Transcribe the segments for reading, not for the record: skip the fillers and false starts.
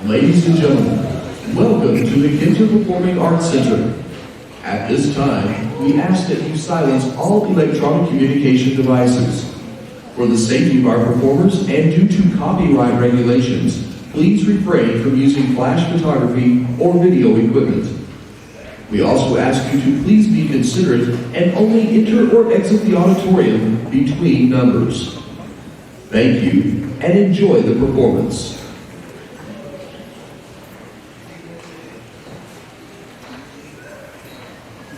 Ladies and gentlemen, welcome to the Kinzer Performing Arts Center. At this time, we ask that you silence all electronic communication devices. For the safety of our performers and due to copyright regulations, please refrain from using flash photography or video equipment. We also ask you to please be considerate and only enter or exit the auditorium between numbers. Thank you and enjoy the performance.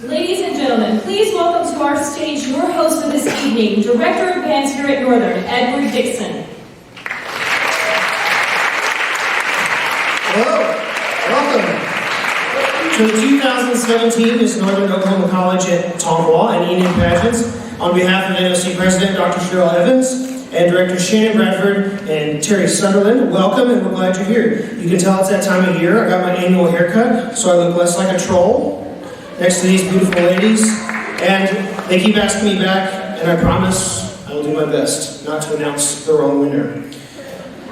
Ladies and gentlemen, please welcome to our stage your host for this evening, Director of Bands here at Northern, Edward Dixon. Hello, welcome to the 2017 Miss Northern Oklahoma College at Tonkawa and Enid Pageants. On behalf of NOC President Dr. Cheryl Evans and Director Shannon Bradford and Terry Sunderland, welcome, and we're glad you're here. You can tell it's that time of year. I got my annual haircut, so I look less like a troll next to these beautiful ladies, and they keep asking me back, and I promise I will do my best not to announce the wrong winner.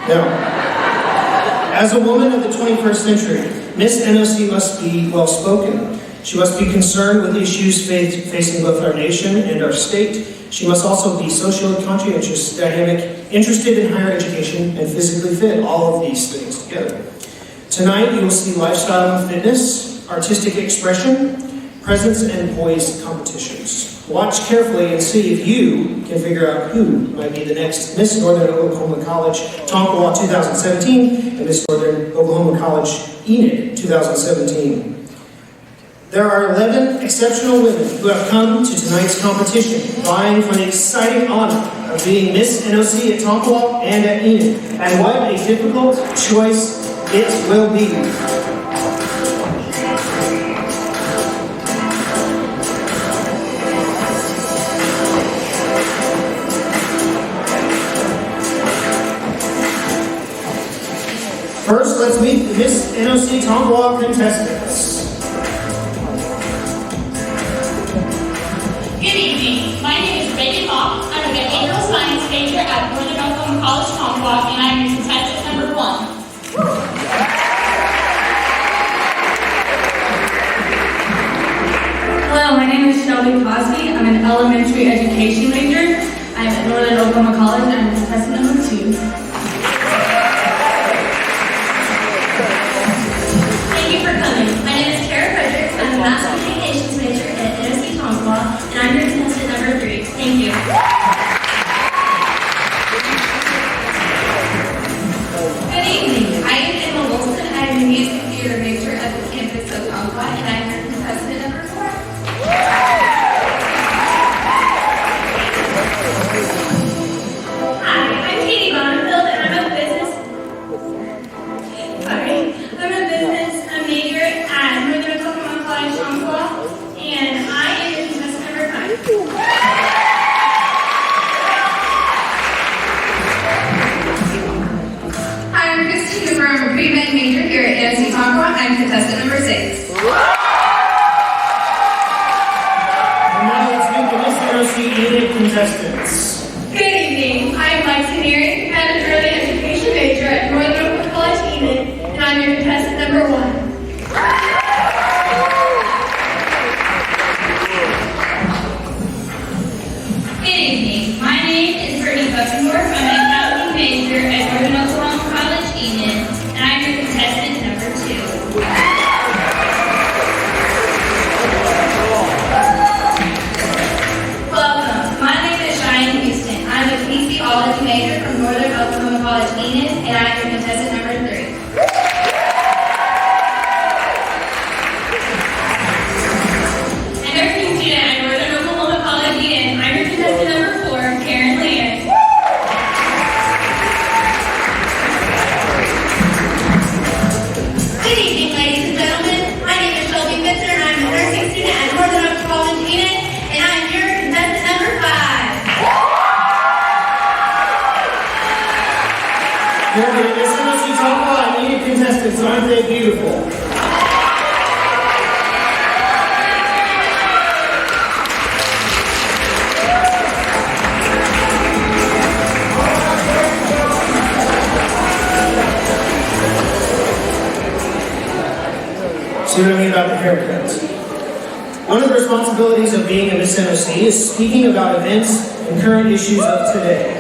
Now, as a woman of the 21st century, Miss NOC must be well-spoken. She must be concerned with issues facing both our nation and our state. She must also be socially conscientious, dynamic, interested in higher education, and physically fit, all of these things together. Tonight, you will see lifestyle and fitness, artistic expression, presence, and poise competitions. Watch carefully and see if you can figure out who might be the next Miss Northern Oklahoma College Tonkawa 2017 and Miss Northern Oklahoma College Enid 2017. There are 11 exceptional women who have come to tonight's competition, vying for the exciting honor of being Miss NOC at Tonkawa and at Enid. And what a difficult choice it will be. First, let's meet the Miss NOC Tonkawa contestants. Good evening. My name is Reagan Hawk. I'm a behavioral science major at Northern Oklahoma College Tonkawa, and I'm your contestant number 1. Hello, my name is Shelby Cosby. I'm an elementary education major. I'm at Northern Oklahoma College, and I'm contestant number 2. My name is Kara Fredericks. I'm a mass communications major at NOC Tonkawa, and I'm your contestant number 3. Thank you. Good evening. I am Emma Wilson. I am a music theater major at the campus of Tonkawa, and I'm your contestant number 4. Hi, I'm Katie Bonnefield, and I'm a business major at Northern Oklahoma College Tonkawa, and I am your contestant number 5. Hi, I'm Christine Cooper. I'm a pre-med major here at NOC Tonkawa. I'm contestant number 6. And now let's meet the Miss NOC Enid contestants. Good evening. I'm Lexi Neary. I'm an early education major at Northern Oklahoma College Enid, and I'm your contestant number 1. Good evening. My name is Brittany Buckendorf. I'm an accounting major at Northern Oklahoma College Enid, and I'm your contestant number 2. Welcome. My name is Cheyenne Houston. I'm a kinesiology major from Northern Oklahoma College Enid, and I'm your contestant number 3. And nursing student at Northern Oklahoma College Enid, I'm your contestant number 4, Karen Leanne. Good evening, ladies and gentlemen. My name is Shelby Fitzer, and I'm a nursing student at Northern Oklahoma College Enid, and I'm your contestant number 5. You're the Miss NOC Tonkawa and Enid contestants, aren't they beautiful? See what I mean about the haircuts? One of the responsibilities of being a Miss NOC is speaking about events and current issues of today.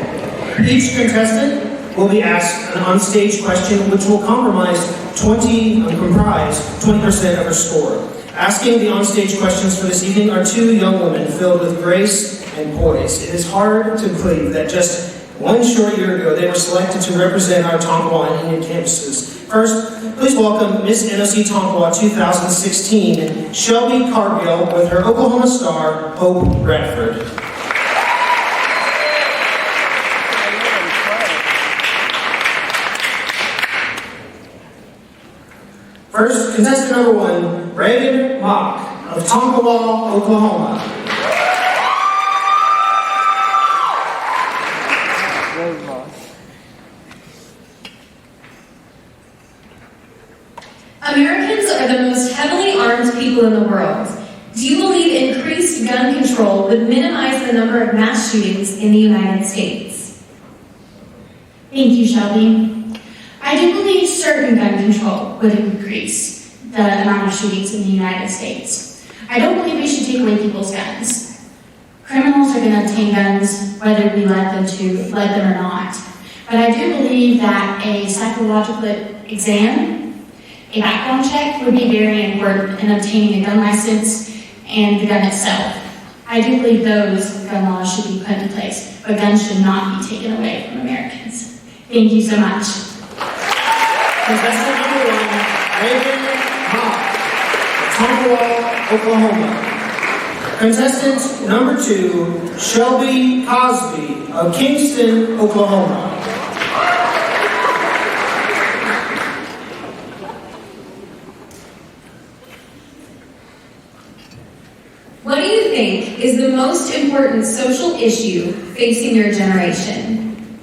Each contestant will be asked an on-stage question which will comprise 20% of her score. Asking the on-stage questions for this evening are two young women filled with grace and poise. It is hard to believe that just one short year ago they were selected to represent our Tonkawa and Enid campuses. First, please welcome Miss NOC Tonkawa 2016, Shelby Cargill, with her Oklahoma star, Hope Bradford. First, contestant number 1, Reagan Mock of Tonkawa, Oklahoma. Americans are the most heavily armed people in the world. Do you believe increased gun control would minimize the number of mass shootings in the United States? Thank you, Shelby. I do believe certain gun control would increase the amount of shootings in the United States. I don't believe we should take away people's guns. Criminals are going to obtain guns whether we let them or not. But I do believe that a psychological exam, a background check, would be very important in obtaining a gun license and the gun itself. I do believe those gun laws should be put in place, but guns should not be taken away from Americans. Thank you so much. Contestant number 1, Reagan Mock, Tonkawa, Oklahoma. Contestant number 2, Shelby Cosby of Kingston, Oklahoma. What do you think is the most important social issue facing your generation?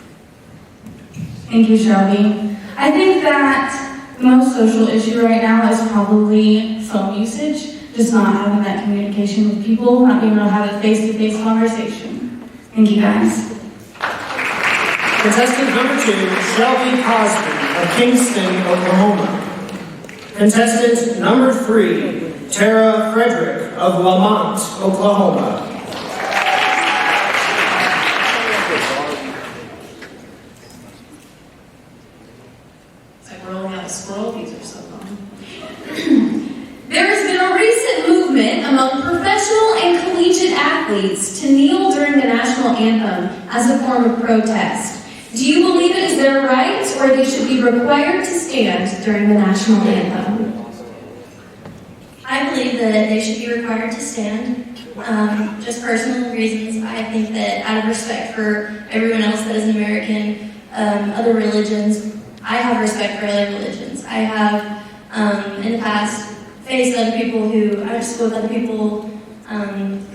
Thank you, Shelby. I think that the most social issue right now is probably phone usage, just not having that communication with people, not being able to have a face-to-face conversation. Thank you, guys. Contestant number 2, Shelby Cosby of Kingston, Oklahoma. Contestant number 3, Tara Frederick of Lamont, Oklahoma. It's like rolling out a scroll. These are so fun. There has been a recent movement among professional and collegiate athletes to kneel during the national anthem as a form of protest. Do you believe it is their right, or they should be required to stand during the national anthem? I believe that they should be required to stand. Just personal reasons. I think that out of respect for everyone else that is an American, other religions, I have respect for other religions. I have, in the past, faced other people I went to school with other people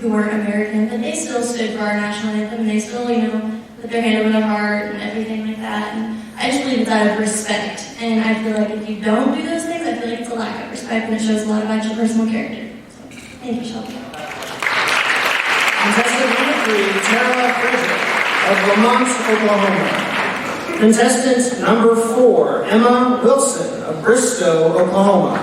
who weren't American, but they still stood for our national anthem, and they still, put their hand over their heart and everything like that. And I just believe it's out of respect. And I feel like if you don't do those things, I feel like it's a lack of respect, and it shows a lot about your personal character. So, thank you, Shelby. Contestant number 3, Tara Frederick of Lamont, Oklahoma. Contestant number 4, Emma Wilson of Bristow, Oklahoma.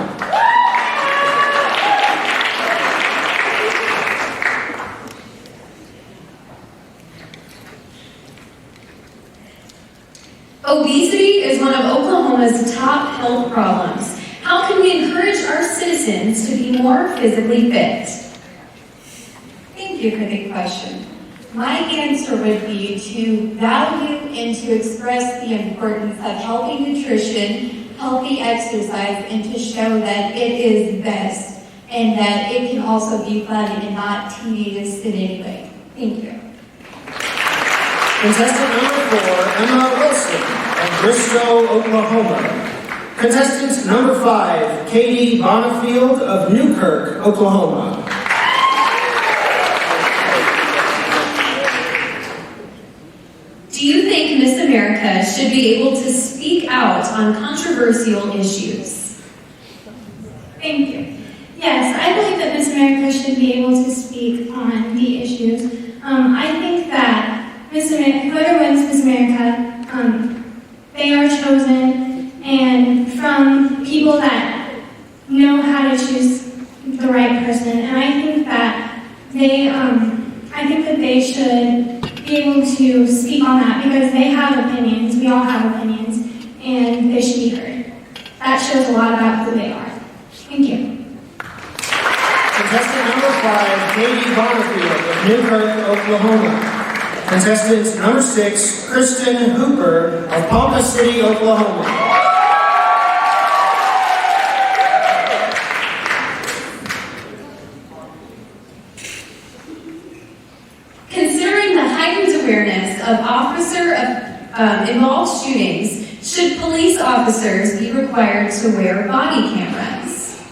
Obesity is one of Oklahoma's top health problems. How can we encourage our citizens to be more physically fit? Thank you for the question. My answer would be to value and to express the importance of healthy nutrition, healthy exercise, and to show that it is best and that it can also be fun and not tedious in any way. Thank you. Contestant number 4, Emma Wilson of Bristow, Oklahoma. Contestant number 5, Katie Bonifield of Newkirk, Oklahoma. Do you think Miss America should be able to speak out on controversial issues? Thank you. Yes, I believe that Miss America should be able to speak on the issues. I think that Miss America, whoever wins Miss America, they are chosen and from people that know know how to choose the right person, and I think that they should be able to speak on that because they have opinions. We all have opinions, and they should be heard. That shows a lot about who they are. Thank you. Contestant number 5, Katie Bonnerfield of Newkirk, Oklahoma. Contestant number 6, Kristen Hooper of Ponca City, Oklahoma. Considering the heightened awareness of involved shootings, should police officers be required to wear body cameras?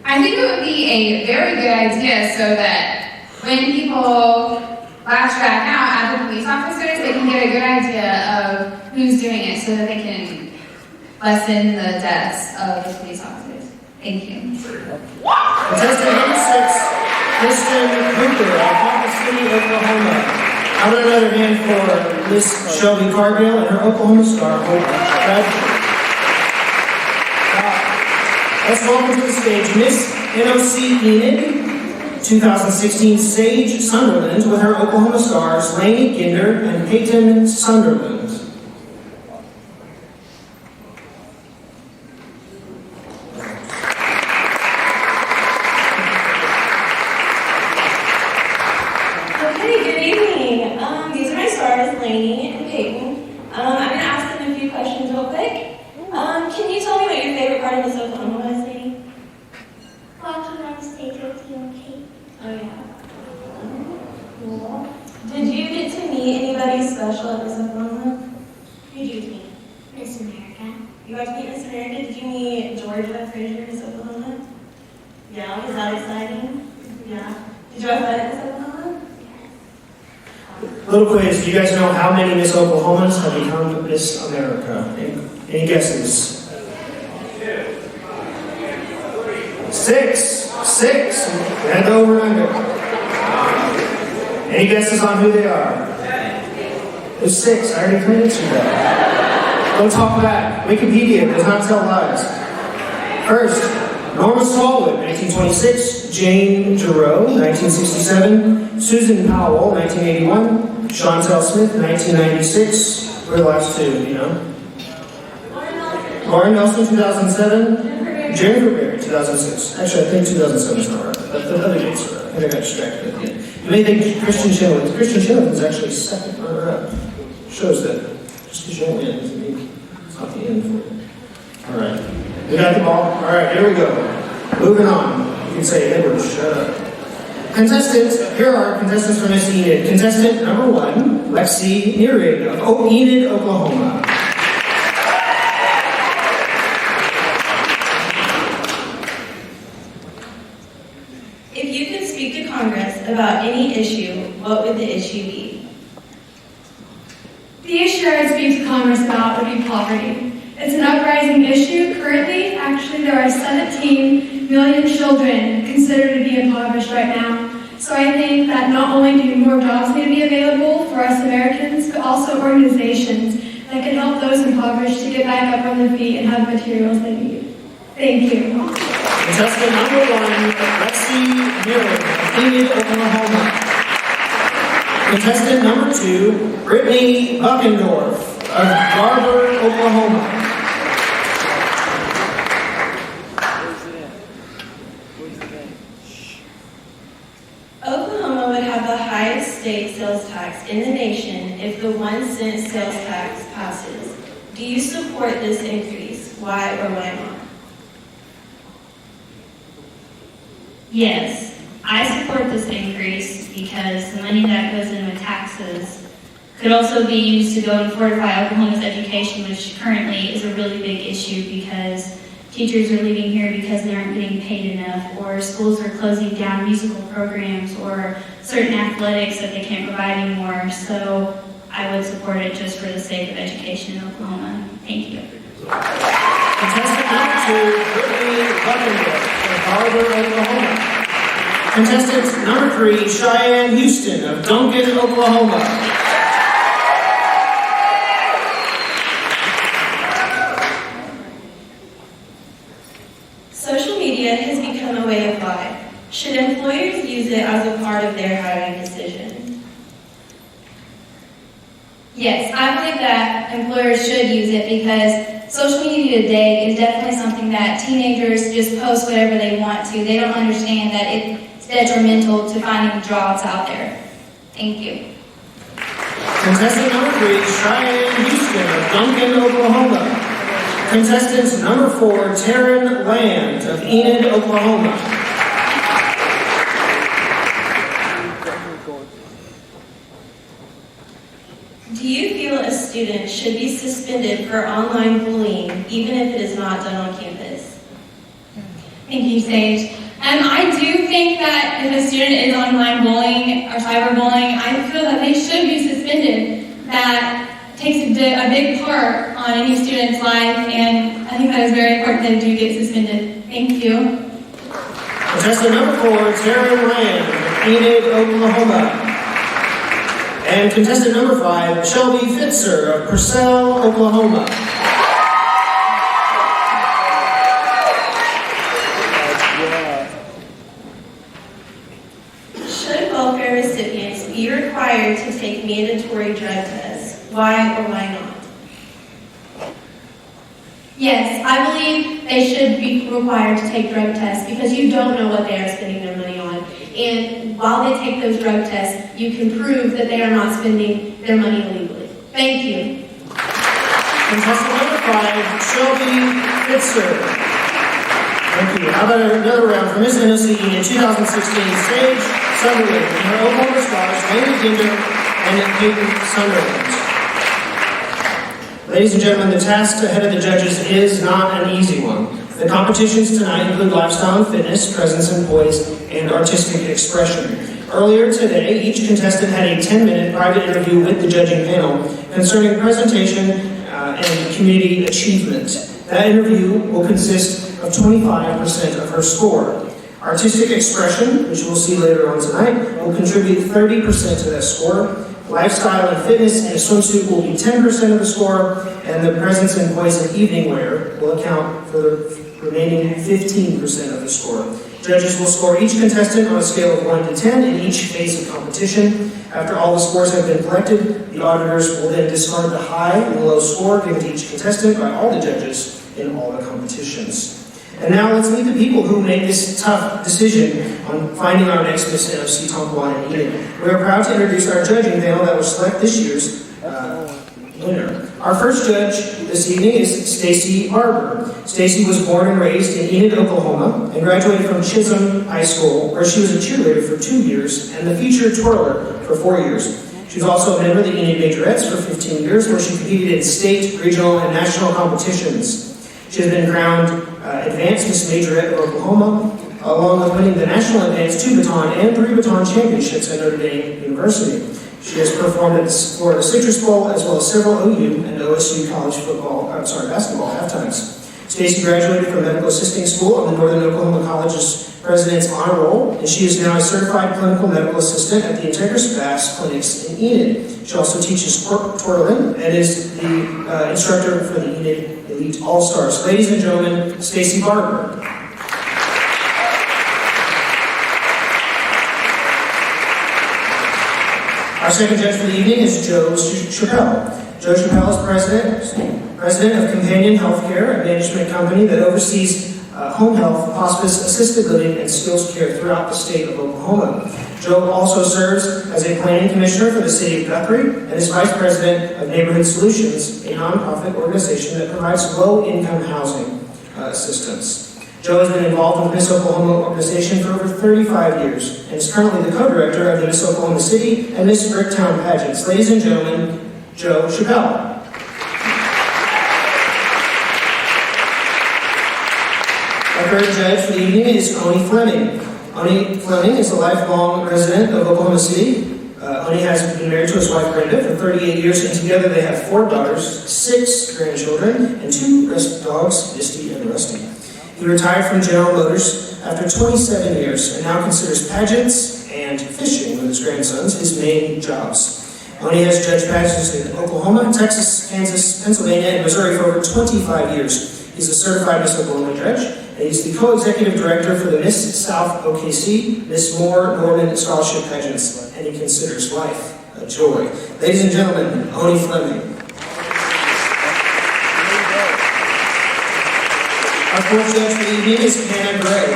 I think it would be a very good idea so that when people flash back out at the police officers, they can get a good idea of who's doing it so that they can lessen the deaths of the police officers. Thank you. Contestant number 6, Kristen Hooper of Ponca City, Oklahoma. How about another hand for Miss Shelby Cargill and her Oklahoma Star. Let's welcome to the stage Miss NOC Enid, 2016 Sage Sunderland with her Oklahoma Stars, Lainey Ginder and Peyton Sunderland. Okay, good evening. These are my stars, Lainey and Peyton. I'm going to ask them a few questions real quick. Can you tell me what your favorite part of this Oklahoma was, Lainey? Walking on stage with you and Kate. Oh, yeah. Cool. Did you get to meet anybody special at this Oklahoma? Who did you meet? Miss America. You got to meet Miss America. Did you meet Georgia Fraser at this Oklahoma? Yeah, was that exciting? Yeah. Did you have fun at this Oklahoma? Little quiz, do you guys know how many Miss Oklahomas have become Miss America? Any guesses? 6. We had the over and under. Any guesses on who they are? There's 6. I already answered that. Don't talk back. Wikipedia does not tell lies. First, Norma Smallwood, 1926. Jane Giroux, 1967. Susan Powell, 1981. Chantel Smith, 1996. We're the last two, you know. Lauren Nelson, 2007. Jennifer Berry, 2006. Actually, I think 2007 is not right. But the other dates are right. I think I got distracted at the end. You may think Christian Chenoweth. Christian Chenoweth is actually second runner-up. Shows that just because you don't win doesn't mean it's not the end for you. All right. We got the ball? All right, here we go. Moving on. You can say, Edward, shut up. Contestants, here are contestants for Miss Enid. Contestant number 1, Lexi Nearig of Enid, Oklahoma. If you could speak to Congress about any issue, what would the issue be? The issue I would speak to Congress about would be poverty. It's an uprising issue. Currently, actually, there are 17 million children considered to be impoverished right now. So I think that not only do more jobs need to be available for us Americans, but also organizations that can help those impoverished to get back up on their feet and have materials they need. Thank you. Contestant number 1, Lexi Nearig of Enid, Oklahoma. Contestant number 2, Brittany Buckendorf of Garber, Oklahoma. Oklahoma would have the highest state sales tax in the nation if the 1 cent sales tax passes. Do you support this increase? Why or why not? Yes, I support this increase because the money that goes in with taxes could also be used to go and fortify Oklahoma's education, which currently is a really big issue because teachers are leaving here because they aren't getting paid enough, or schools are closing down musical programs or certain athletics that they can't provide anymore. So I would support it just for the sake of education in Oklahoma. Thank you. Contestant number 2, Brittany Buckendorf of Garber, Oklahoma. Contestant number 3, Cheyenne Houston of Duncan, Oklahoma. Yes, I believe that employers should use it because social media today is definitely something that teenagers just post whatever they want to. They don't understand that it's detrimental to finding jobs out there. Thank you. Contestant number 3, Cheyenne Houston of Duncan, Oklahoma. Contestant number 4, Taryn Land of Enid, Oklahoma. Do you feel a student should be suspended for online bullying, even if it is not done on campus? Thank you, Sage. I do think that if a student is online bullying or cyberbullying, I feel that they should be suspended. That takes a big part on any student's life, and I think that is very important that they do get suspended. Thank you. Contestant number 4, Taryn Land of Enid, Oklahoma. And contestant number 5, Shelby Fitzer of Purcell, Oklahoma. Should welfare recipients be required to take mandatory drug tests? Why or why not? Yes, I believe they should be required to take drug tests because you don't know what they are spending their money on. And while they take those drug tests, you can prove that they are not spending their money illegally. Thank you. Contestant number 5, Shelby Fitzer. Thank you. How about another round for Miss NOC in 2016, Sage Sunderland, and her Oklahoma Stars, Enid and Peyton Sunderland. Ladies and gentlemen, the task ahead of the judges is not an easy one. The competitions tonight include lifestyle and fitness, presence and poise, and artistic expression. Earlier today, each contestant had a 10-minute private interview with the judging panel concerning presentation and community achievement. That interview will consist of 25% of her score. Artistic expression, which we'll see later on tonight, will contribute 30% to that score. Lifestyle and fitness in a swimsuit will be 10% of the score, and the presence and poise of evening wear will account for the remaining 15% of the score. Judges will score each contestant on a scale of 1 to 10 in each phase of competition. After all the scores have been collected, the auditors will then discard the high and low score given to each contestant by all the judges in all the competitions. And now let's meet the people who made this tough decision on finding our next Miss NOC Tonkawa and Enid. We are proud to introduce our judging panel that will select this year's winner. Our first judge this evening is Stacy Barber. Stacy was born and raised in Enid, Oklahoma, and graduated from Chisholm High School, where she was a cheerleader for 2 years and the featured twirler for 4 years. She was also a member of the Enid Majorettes for 15 years, where she competed in state, regional, and national competitions. She has been crowned Advanced Miss Majorette of Oklahoma, along with winning the National Advanced 2-Baton and 3-Baton Championships at Notre Dame University. She has performed at the Florida Citrus Bowl, as well as several OU and OSU college basketball halftimes. Stacy graduated from Medical Assisting School on the Northern Oklahoma College's President's Honor Roll, and she is now a certified clinical medical assistant at the Integris Bass Clinics in Enid. She also teaches twirling and is the instructor for the Enid Elite All-Stars. Ladies and gentlemen, Stacy Barber. Our second judge for the evening is Joe Chappelle. Joe Chappelle is president of Companion Healthcare, a management company that oversees home health, hospice, assisted living, and skills care throughout the state of Oklahoma. Joe also serves as a planning commissioner for the city of Guthrie and is vice president of Neighborhood Solutions, a nonprofit organization that provides low-income housing assistance. Joe has been involved with Miss Oklahoma organization for over 35 years and is currently the co-director of the Miss Oklahoma City and Miss Bricktown pageants. Ladies and gentlemen, Joe Chappelle. Our third judge for the evening is Oni Fleming. Oni Fleming is a lifelong resident of Oklahoma City. Oni has been married to his wife Brenda for 38 years, and together they have 4 daughters, 6 grandchildren, and 2 rescue dogs, Misty and Rusty. He retired from General Motors after 27 years and now considers pageants and fishing with his grandsons his main jobs. Oni has judged pageants in Oklahoma, Texas, Kansas, Pennsylvania, and Missouri for over 25 years. He's a certified Miss Oklahoma judge, and he's the co-executive director for the Miss South OKC, Miss Moore Norman Scholarship Pageants, and he considers life joy. Ladies and gentlemen, Oni Fleming. Our fourth judge for the evening is Hannah Gray.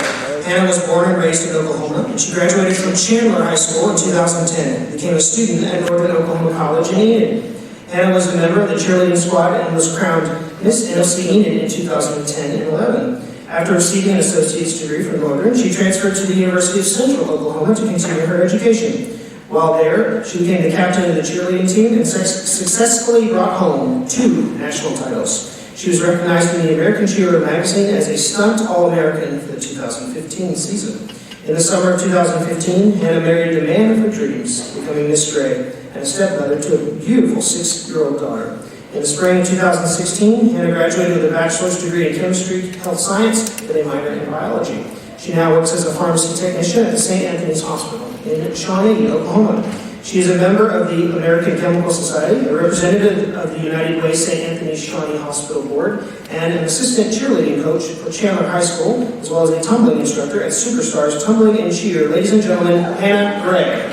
Hannah was born and raised in Oklahoma, and she graduated from Chandler High School in 2010, became a student at Northern Oklahoma College in Enid. Hannah was a member of the cheerleading squad and was crowned Miss NOC Enid in 2010 and 11. After receiving an associate's degree from Northern, she transferred to the University of Central Oklahoma to continue her education. While there, she became the captain of the cheerleading team and successfully brought home 2 national titles. She was recognized in the American Cheerleader magazine as a stunt All-American for the 2015 season. In the summer of 2015, Hannah married the man of her dreams, becoming Miss Gray, and a stepmother to a beautiful 6-year-old daughter. In the spring of 2016, Hannah graduated with a bachelor's degree in chemistry, health science, with a minor in biology. She now works as a pharmacy technician at the St. Anthony's Hospital in Shawnee, Oklahoma. She is a member of the American Chemical Society, a representative of the United Way St. Anthony's Shawnee Hospital Board, and an assistant cheerleading coach for Chandler High School, as well as a tumbling instructor at Superstars Tumbling and Cheer. Ladies and gentlemen, Hannah Gray.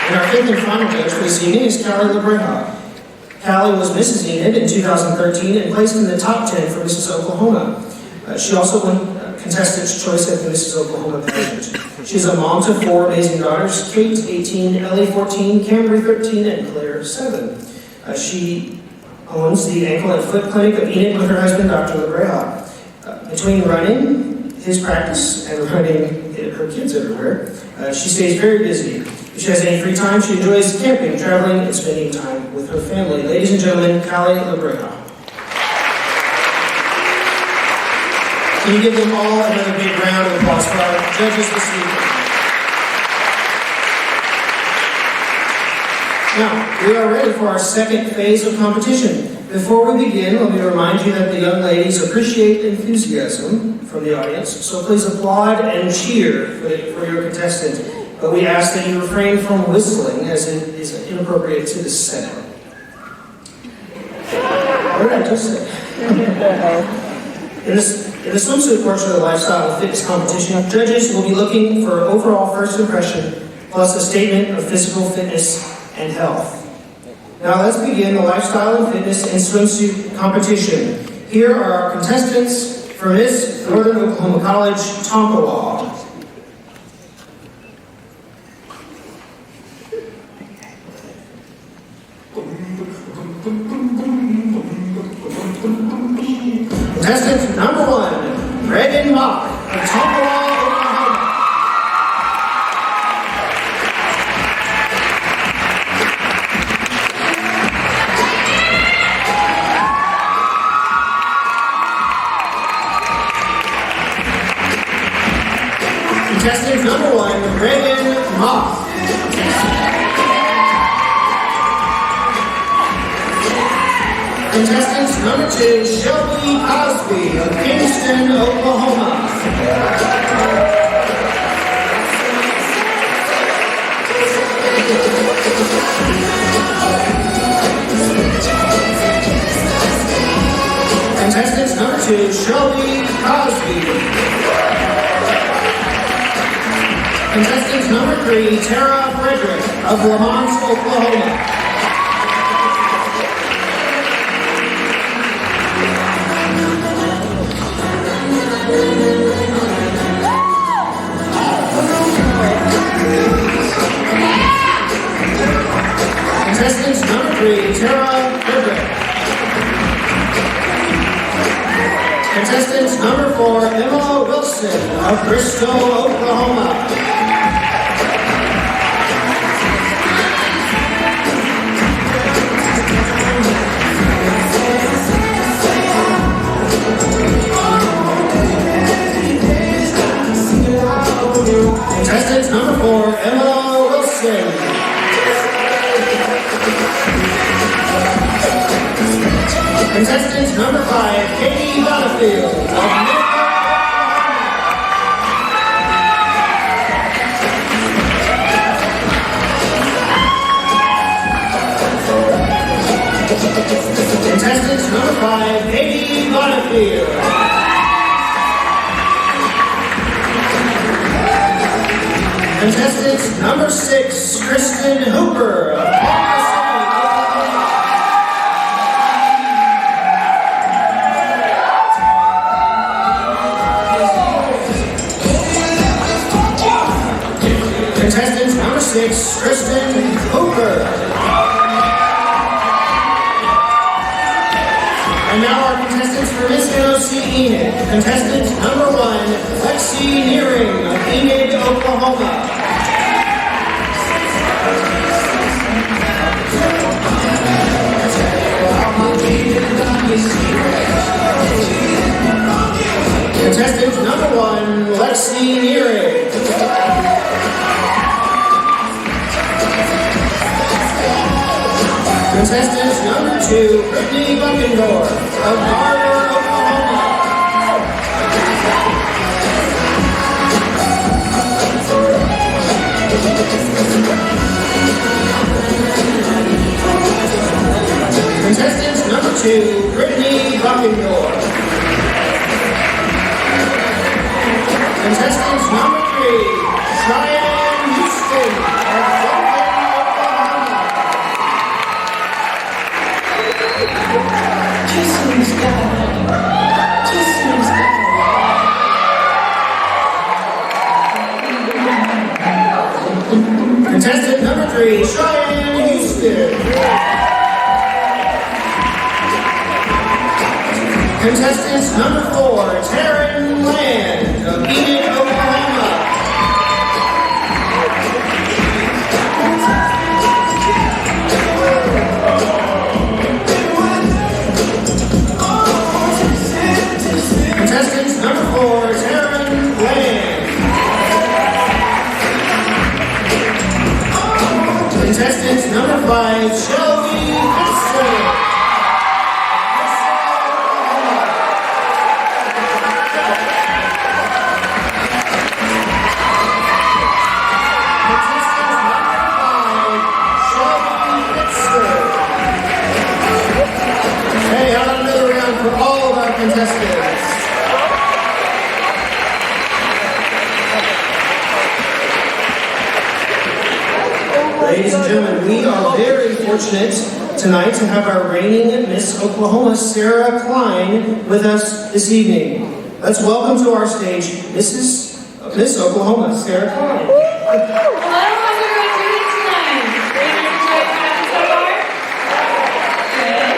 And our fifth and final judge for this evening is Callie LaBreha. Callie was Mrs. Enid in 2013 and placed in the top 10 for Mrs. Oklahoma. She also won Contestant's Choice at the Mrs. Oklahoma Pageant. She's a mom to 4 amazing daughters, Kate, 18, Ellie, 14, Camry, 13, and Claire, 7. She owns the ankle and foot clinic of Enid with her husband, Dr. LaBreha. Between running his practice and running her kids everywhere, she stays very busy. If she has any free time, she enjoys camping, traveling, and spending time with her family. Ladies and gentlemen, Callie LaBreha. Can you give them all another big round of applause for our judges this evening? Now, we are ready for our second phase of competition. Before we begin, let me remind you that the young ladies appreciate enthusiasm from the audience, so please applaud and cheer for your contestant. But we ask that you refrain from whistling, as it is inappropriate to this setting. What did I just say? In the swimsuit portion of the lifestyle and fitness competition, judges will be looking for overall first impression, plus a statement of physical fitness and health. Now let's begin the lifestyle and fitness and swimsuit competition. Here are our contestants for Miss Northern Oklahoma College, Tonkawa. Contestant number 1, Reagan Mock of Tonkawa, Oklahoma. Contestant number 1, Reagan Mock. Contestant number 2, Shelby Cosby of Kingston, Oklahoma. Contestant number 2, Shelby Cosby. Contestant number 3, Tara Frederick of Lamont, Oklahoma. Contestant number 3, Tara Frederick. Contestant number 4, Emma Wilson of Bristol, Oklahoma. Contestant number 4, Emma Wilson. Contestant number 5, Katie Butterfield of Contestant number 5, Katie Butterfield. Contestant number 6, Kristen Hooper of Oklahoma City, Oklahoma. Contestant number 6, Kristen Hooper. And now our contestants for Miss NOC Enid. Contestant number 1, Lexi Nearing of Enid, Oklahoma. Contestant number 1, Lexi Nearing. Contestant number 2, Brittany Buckendorf of Garber, Oklahoma. Contestant number 2, Brittany Buckendorf. Contestant number 3, Cheyenne Houston of Duncan, Oklahoma. Contestant number 3, Cheyenne Houston. Contestant number 4, Taryn Land of Enid, Oklahoma. Contestant number 4, Taryn Land. Contestant number 5, Shelby Fisher. Hey, how about another round for all of our contestants? Ladies and gentlemen, we are very fortunate tonight to have our reigning Miss Oklahoma, Sarah Klein, with us this evening. Let's welcome to our stage Miss Oklahoma, Sarah Klein. Hello, how's everyone doing tonight? Great, enjoyed having so far? Good.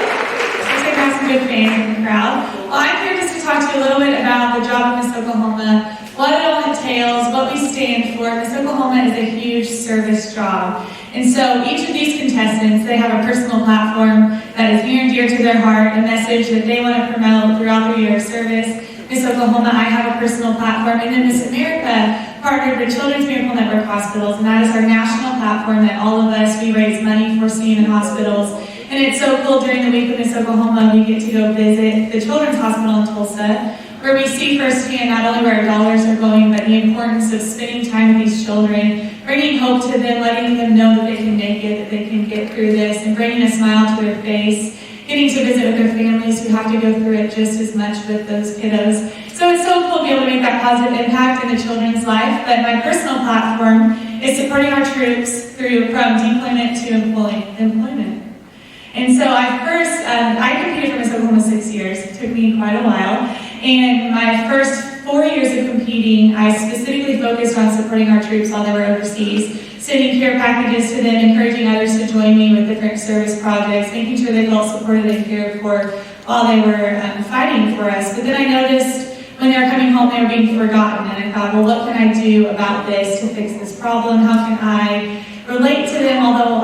Looks like we have some good fans in the crowd. Well, I'm here just to talk to you a little bit about the job of Miss Oklahoma, what it all entails, what we stand for. Miss Oklahoma is a huge service job. And so each of these contestants, they have a personal platform that is near and dear to their heart, a message that they want to promote throughout their year of service. Miss Oklahoma, I have a personal platform, and then Miss America partnered with Children's Miracle Network Hospitals, and that is our national platform that all of us, we raise money for seeing in hospitals. And it's so cool, during the week of Miss Oklahoma, we get to go visit the Children's Hospital in Tulsa, where we see firsthand not only where our dollars are going, but the importance of spending time with these children, bringing hope to them, letting them know that they can make it, that they can get through this, and bringing a smile to their face, getting to visit with their families who have to go through it just as much with those kiddos. So it's so cool to be able to make that positive impact in the children's life. But my personal platform is supporting our troops from deployment to employment. And so I competed for Miss Oklahoma 6 years. It took me quite a while. And my first 4 years of competing, I specifically focused on supporting our troops while they were overseas, sending care packages to them, encouraging others to join me with different service projects, making sure they felt supported and cared for while they were fighting for us. But then I noticed when they were coming home, they were being forgotten. And I thought, well, what can I do about this to fix this problem? How can I relate to them, although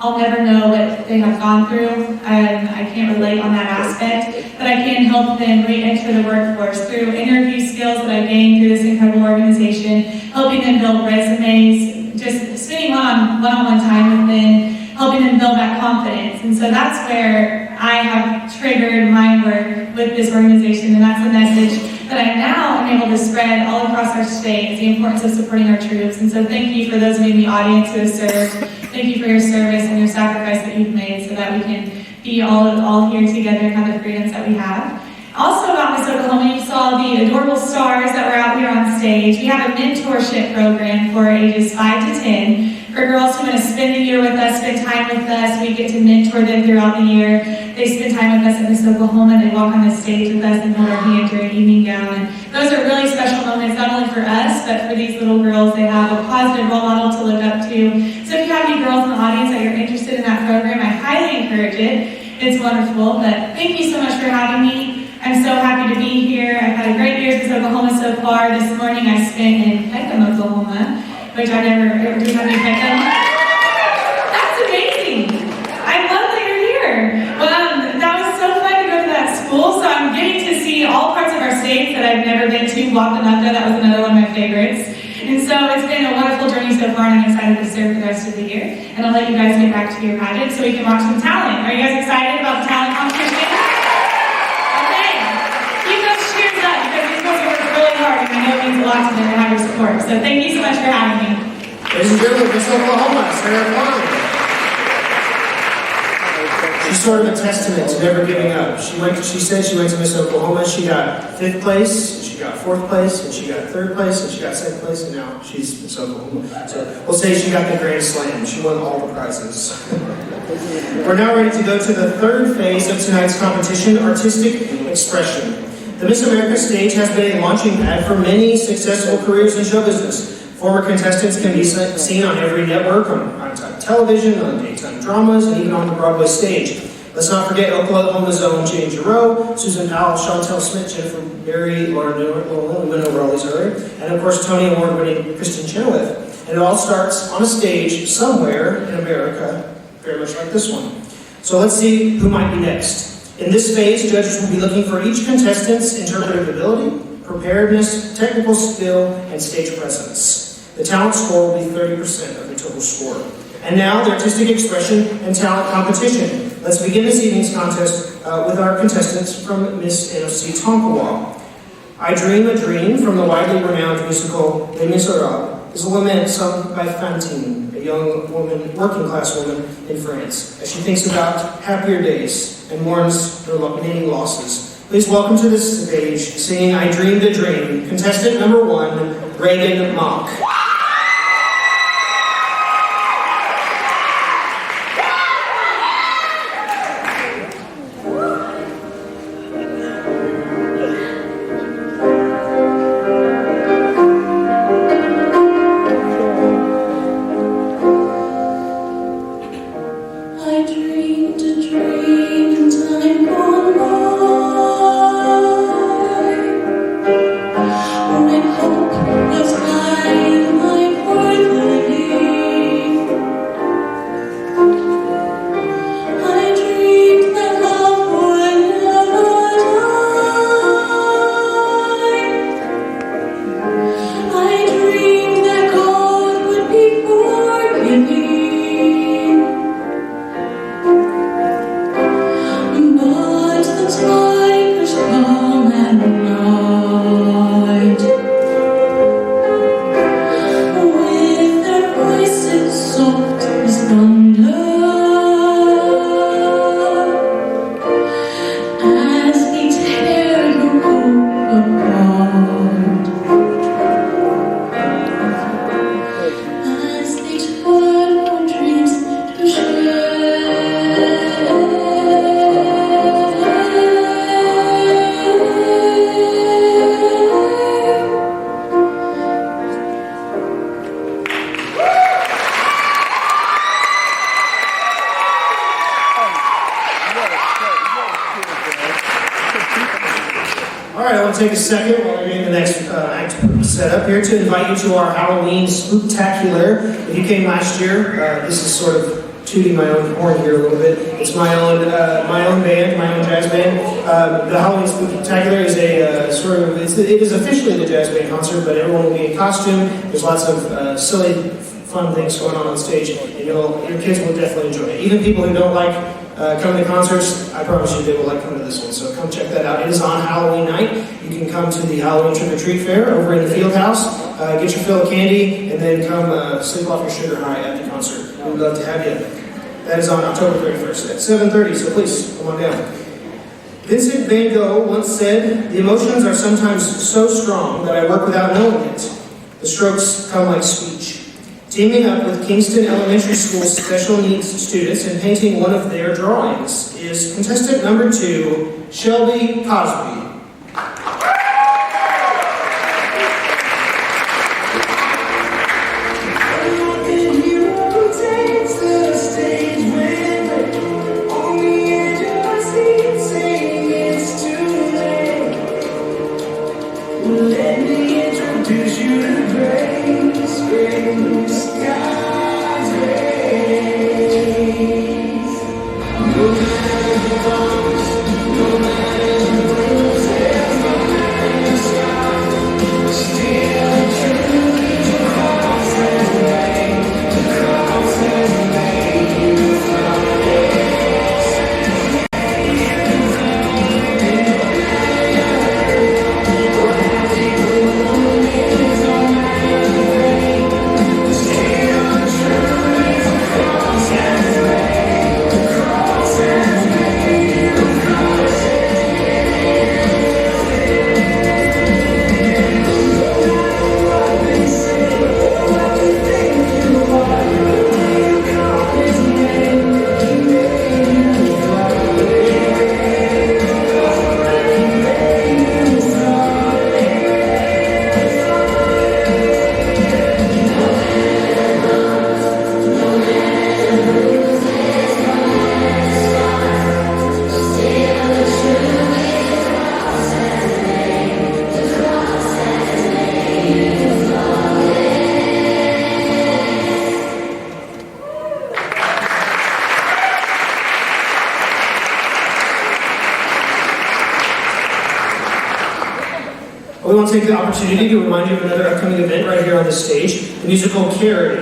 I'll never know what they have gone through. I can't relate on that aspect, but I can help them re-enter the workforce through interview skills that I gained through this incredible organization, helping them build resumes, just spending one-on-one time with them, helping them build that confidence. And so that's where I have triggered my work with this organization, and that's a message that I now am able to spread all across our state, is the importance of supporting our troops. And so thank you for those of you in the audience who have served. Thank you for your service and your sacrifice that you've made so that we can be all here together and have the freedoms that we have. Also about Miss Oklahoma, you saw the adorable stars that were out here on stage. We have a mentorship program for ages 5 to 10 for girls who want to spend the year with us, spend time with us. We get to mentor them throughout the year. They spend time with us at Miss Oklahoma. They walk on the stage with us and hold our hand during evening gown. And those are really special moments, not only for us, but for these little girls. They have a positive role model to look up to. So if you have any girls in the audience that you're interested in that program, I highly encourage it. It's wonderful. But thank you so much for having me. I'm so happy to be here. I've had a great year since Oklahoma so far. This morning I spent in Peckham, Oklahoma, which I never ever do have any Peckham. That's amazing. I love that you're here. Well, that was so fun to go to that school. So I'm getting to see all parts of our states that I've never been to. Wakanaka, that was another one of my favorites. And so it's been a wonderful journey so far, and I'm excited to serve the rest of the year. And I'll let you guys get back to your pageant so we can watch some talent. Are you guys excited about the talent competition? And I know it means a lot to them to have your support. So thank you so much for having me. Ladies and gentlemen, Miss Oklahoma, Sarah Klein. She's sort of a testament to never giving up. She said she went to Miss Oklahoma. She got 5th place, and she got 4th place, and she got 3rd place, and she got 2nd place, and now she's Miss Oklahoma. So we'll say she got the Grand Slam. She won all the prizes. We're now ready to go to the 3rd phase of tonight's competition, artistic expression. The Miss America stage has been a launching pad for many successful careers in show business. Former contestants can be seen on every network, on primetime television, on daytime dramas, and even on the Broadway stage. Let's not forget Oklahoma's own Jane Giroux, Susan Powell, Chantel Smith, Jennifer Berry, Laura Newman, we went over all these earlier, and of course Tony Award-winning Kristen Chenoweth. And it all starts on a stage somewhere in America, very much like this one. So let's see who might be next. In this phase, judges will be looking for each contestant's interpretive ability, preparedness, technical skill, and stage presence. The talent score will be 30% of the total score. And now, the artistic expression and talent competition. Let's begin this evening's contest with our contestants from Miss NOC Tonkawa. I Dream a Dream from the widely renowned musical Les Miserables is a lament sung by Fantine, a young woman, working-class woman in France, as she thinks about happier days and mourns her many losses. Please welcome to the stage, singing I Dreamed a Dream, contestant number 1, Reagan Mock. Take a second while we're getting the next act set up here to invite you to our Halloween Spooktacular. If you came last year, this is sort of tooting my own horn here a little bit. It's my own band, my own jazz band. The Halloween Spooktacular is it is officially the jazz band concert, but everyone will be in costume. There's lots of silly, fun things going on stage, and your kids will definitely enjoy it. Even people who don't like coming to concerts, I promise you they will like coming to this one, so come check that out. It is on Halloween night. You can come to the Halloween Trick-or-Treat Fair over in the Field House, get your fill of candy, and then come sleep off your sugar high at the concert. We'd love to have you. That is on October 31st at 7:30, so please come on down. Vincent van Gogh once said, "The emotions are sometimes so strong that I work without knowing it. The strokes come like speech." Teaming up with Kingston Elementary School's special needs students and painting one of their drawings is contestant number 2, Shelby Cosby. Let me introduce you to grace, grace, God's grace. No matter the bumps, no matter the bruises, no matter the scars, still true is the cross has made, the cross has made, the cross has made. We want to take the opportunity to remind you of another upcoming event right here on this stage, the musical Carrie.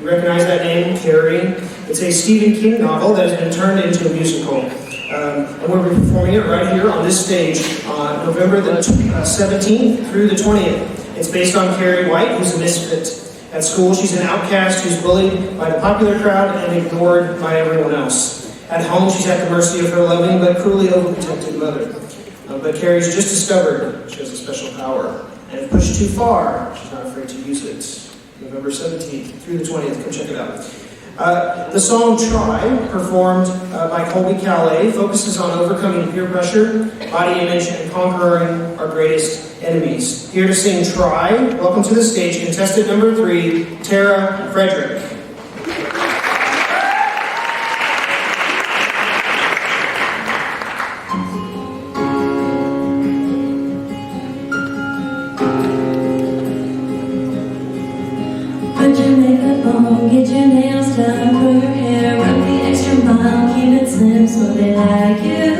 You recognize that name, Carrie? It's a Stephen King novel that has been turned into a musical. And we'll be performing it right here on this stage on November the 17th through the 20th. It's based on Carrie White, who's a misfit. At school, she's an outcast who's bullied by the popular crowd and ignored by everyone else. At home, she's at the mercy of her loving but cruelly overprotected mother. But Carrie's just discovered she has a special power. And if pushed too far, she's not afraid to use it. November 17th through the 20th, come check it out. The song Try, performed by Colby Calais, focuses on overcoming peer pressure, body image, and conquering our greatest enemies. Here to sing Try, welcome to the stage, contestant number 3, Tara Frederick. Put your makeup on, get your nails done, curl your hair, run the extra mile, keep it slim so they like you.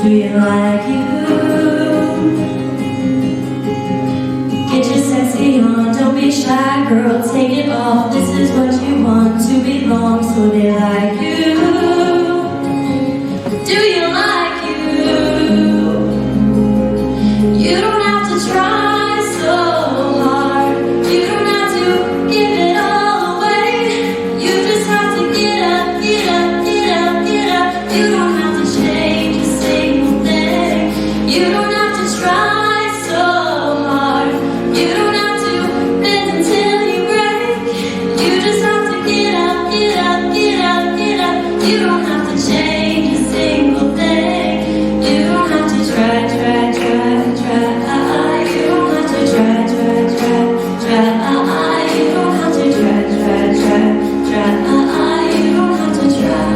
Do you like you? Get your sexy on, don't be shy, girl, take it off. This is what you want, to belong, so they like you. Do you like you? You don't have to try so hard. You don't have to give it all away. You just have to get up, get up, get up, get up. You don't have to change a single thing. You don't have to try so hard. You don't have to bend until you break. You just have to get up, get up, get up, get up. You don't have to change a single thing. You don't have to try, try, try, try. You don't have to try, try, try, try. You don't have to try, try, try, try. You don't have to try.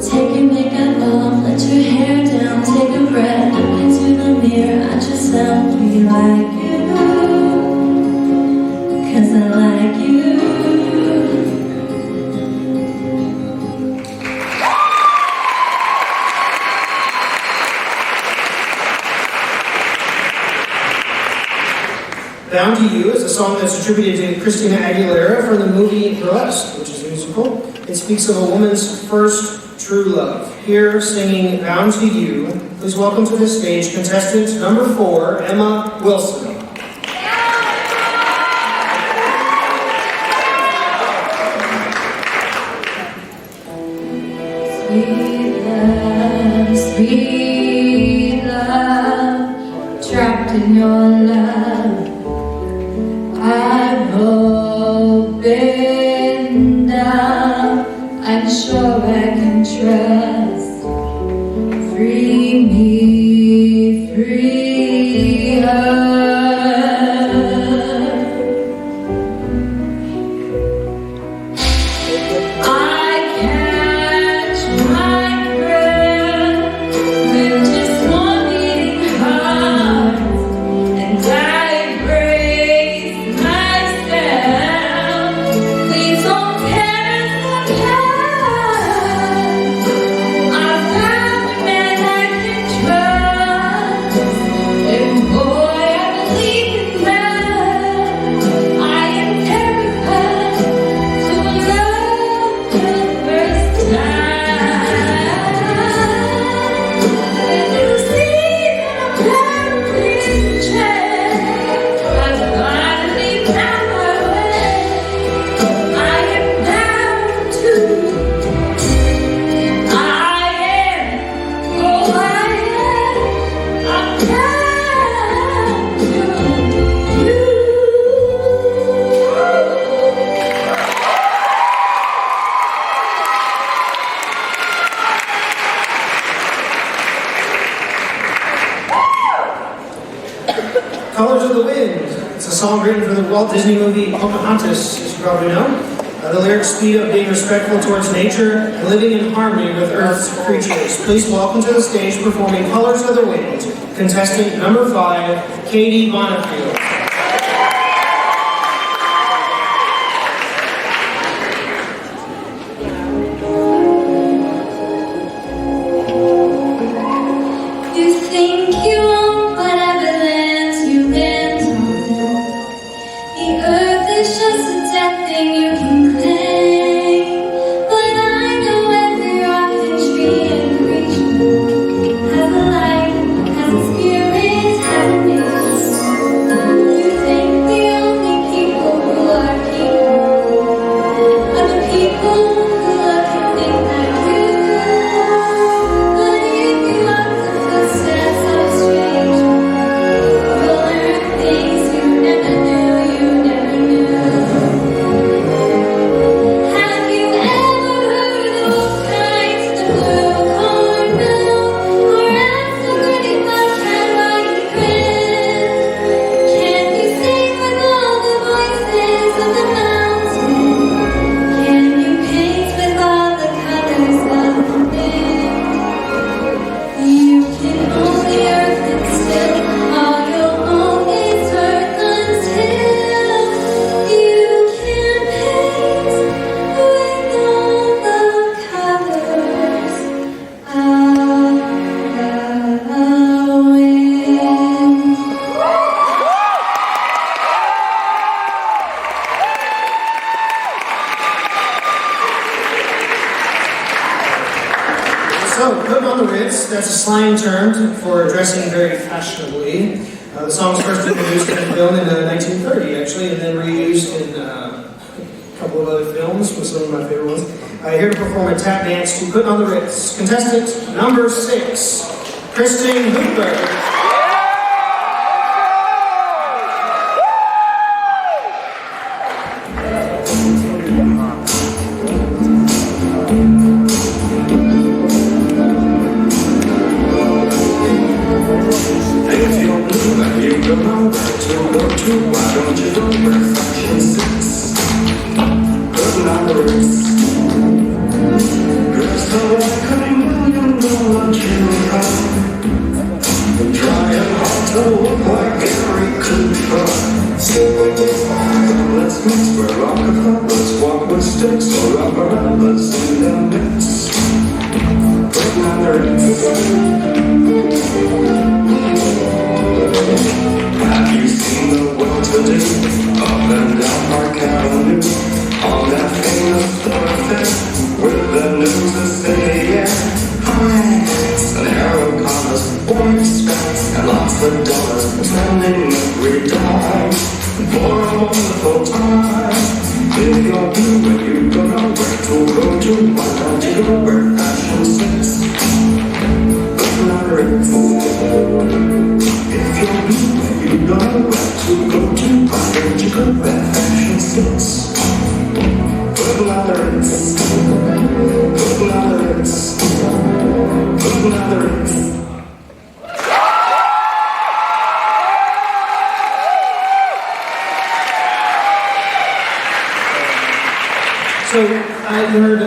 Take your makeup off, let your hair down, take a breath, look into the mirror, ask yourself, do you like you? 'Cause I like you. Bound to You is a song that's attributed to Christina Aguilera from the movie Burlesque, which is a musical. It speaks of a woman's first true love. Here singing Bound to You, please welcome to the stage contestant number 4, Emma Wilson. Sweet love, trapped in your love, I've opened up. I'm sure I can trust. Free me, free her. Colors of the Wind. It's a song written for the Walt Disney movie Pocahontas, as you probably know. The lyrics speak of being respectful towards nature and living in harmony with Earth's creatures. Please welcome to the stage performing Colors of the Wind, contestant number 5, Katie Bonifield. You think you own whatever lands you land on. The earth is just a dead thing you can claim. But I know every rock and tree and creature has a life, has a spirit, has a name. You think the only people who are people are the people who look and think like you. But if you walk the footsteps of a stranger, you'll learn things you never knew, you never knew. Have you ever heard the wolf cries in the blue cornmeal, or asked the grinning wildcat why he grinned? Can you sing with all the voices of the mountain? Can you paint with all the colors of the wind? You can hold the earth and still all you'll own is earth until you can paint with all the colors of the wind. So, putting on the Ritz, that's a slang term for dressing very fashionably. The song was first introduced in a film in 1930, actually, and then reused in a couple of other films with some of my favorite ones. Here to perform a tap dance to Put on the Ritz. Contestant number 6, Kristen Hooper. If you're blue and you don't know where to go to, why don't you go where fashion sits? Putting on the Ritz. Dressed up like a $1,000,000 jewel. Trying hard to look like Gary Cooper. Let's mix where Rockefellers walk with sticks, or Rubberellas in the mix. Putting on the Ritz. Have you seen the well-to-do up and down Park Avenue on that famous thoroughfare with the news in the air? High-hats and arrow collars, boring spats, and lots of dollars spending every dime for a wonderful time. If you're blue and you don't know where to go to, why don't you go where fashion fashion sense. If you're blue, you got a right to go to college. You got that fashion sense. Purple outfits, purple outfits, purple outfits. So I heard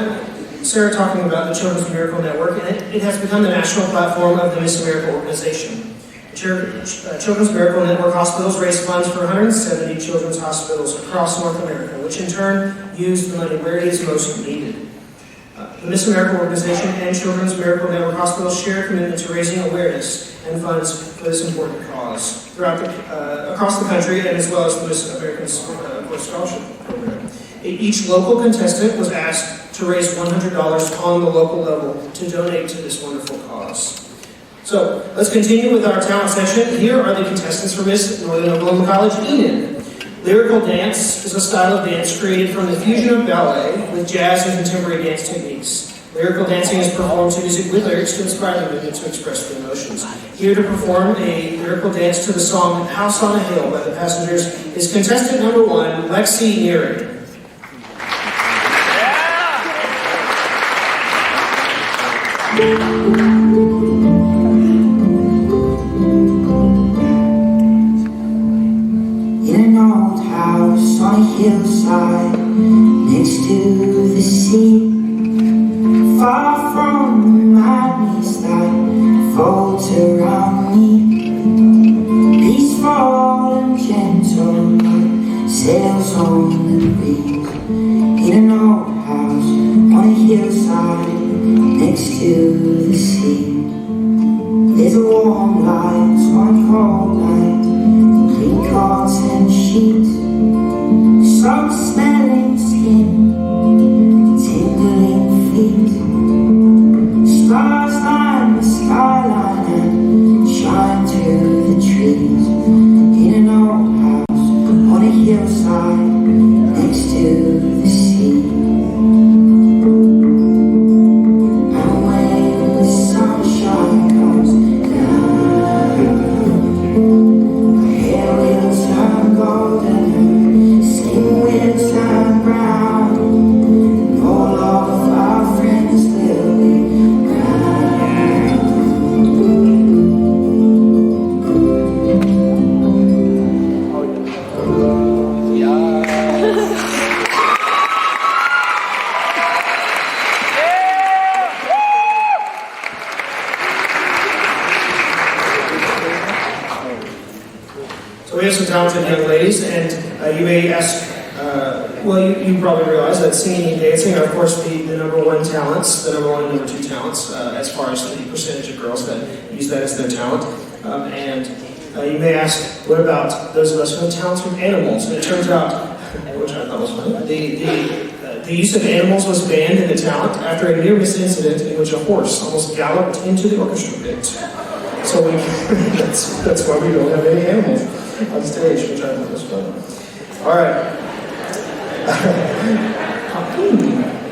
Sarah talking about the Children's Miracle Network, and it has become the national platform of the Miss America organization. Children's Miracle Network hospitals raise funds for 170 children's hospitals across North America, which in turn use the money where it is most needed. The Miss America organization and Children's Miracle Network hospitals share a commitment to raising awareness and funds for this important cause across the country, and as well as the Miss American Scholarship Program. Each local contestant was asked to raise $100 on the local level to donate to this wonderful cause. So let's continue with our talent session. Here are the contestants for Miss Northern Oklahoma College, Enid. Lyrical dance is a style of dance created from the fusion of ballet with jazz and contemporary dance techniques. Lyrical dancing is performed to music with lyrics to inspire the movement to express the emotions. Here to perform a lyrical dance to the song House on a Hill by the Passengers is contestant number 1, Lexi Neary. In an old house on a hillside next to the sea, far from the madness that folds around me, peaceful and gentle like sails on the breeze. In an old house on a hillside next to the sea, there's a warm light on a cold night, clean cotton sheet, salt smelling skin, tingling feet, stars line the skyline and shine through the trees. In an old house on a hillside next to the sea. So we have some talented young ladies, and you may ask, you probably realize that singing and dancing are, of course, the number one talents, the number one and number two talents, as far as the percentage of girls that use that as their talent. And you may ask, what about those of us who have talents from animals? And it turns out, which I thought was funny, the use of animals was banned in the talent after a near-miss incident in which a horse almost galloped into the orchestra pit. So that's why we don't have any animals on stage, which I thought was fun. All right.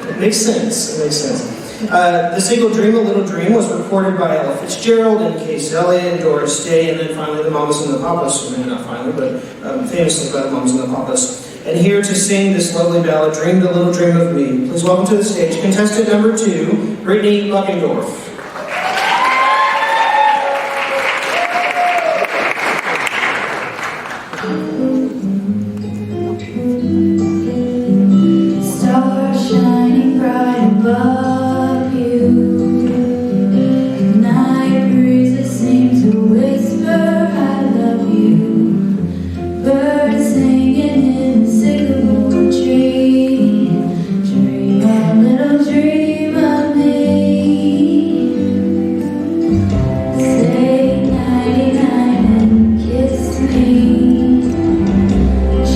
It makes sense. It makes sense. The single Dream a Little Dream was recorded by Ella Fitzgerald and Case Elliott, Doris Day, and then finally the Mamas and the Papas, or maybe not finally, but famously by the Mamas and the Papas. And here to sing this lovely ballad, Dreamed a Little Dream of Me, please welcome to the stage contestant number 2, Brittany Buckendorf. Stars shining bright above you. Night breezes seem to whisper, I love you. Birds singing in the sycamore tree. Dream a little dream of me. Say nighty-night and kiss me.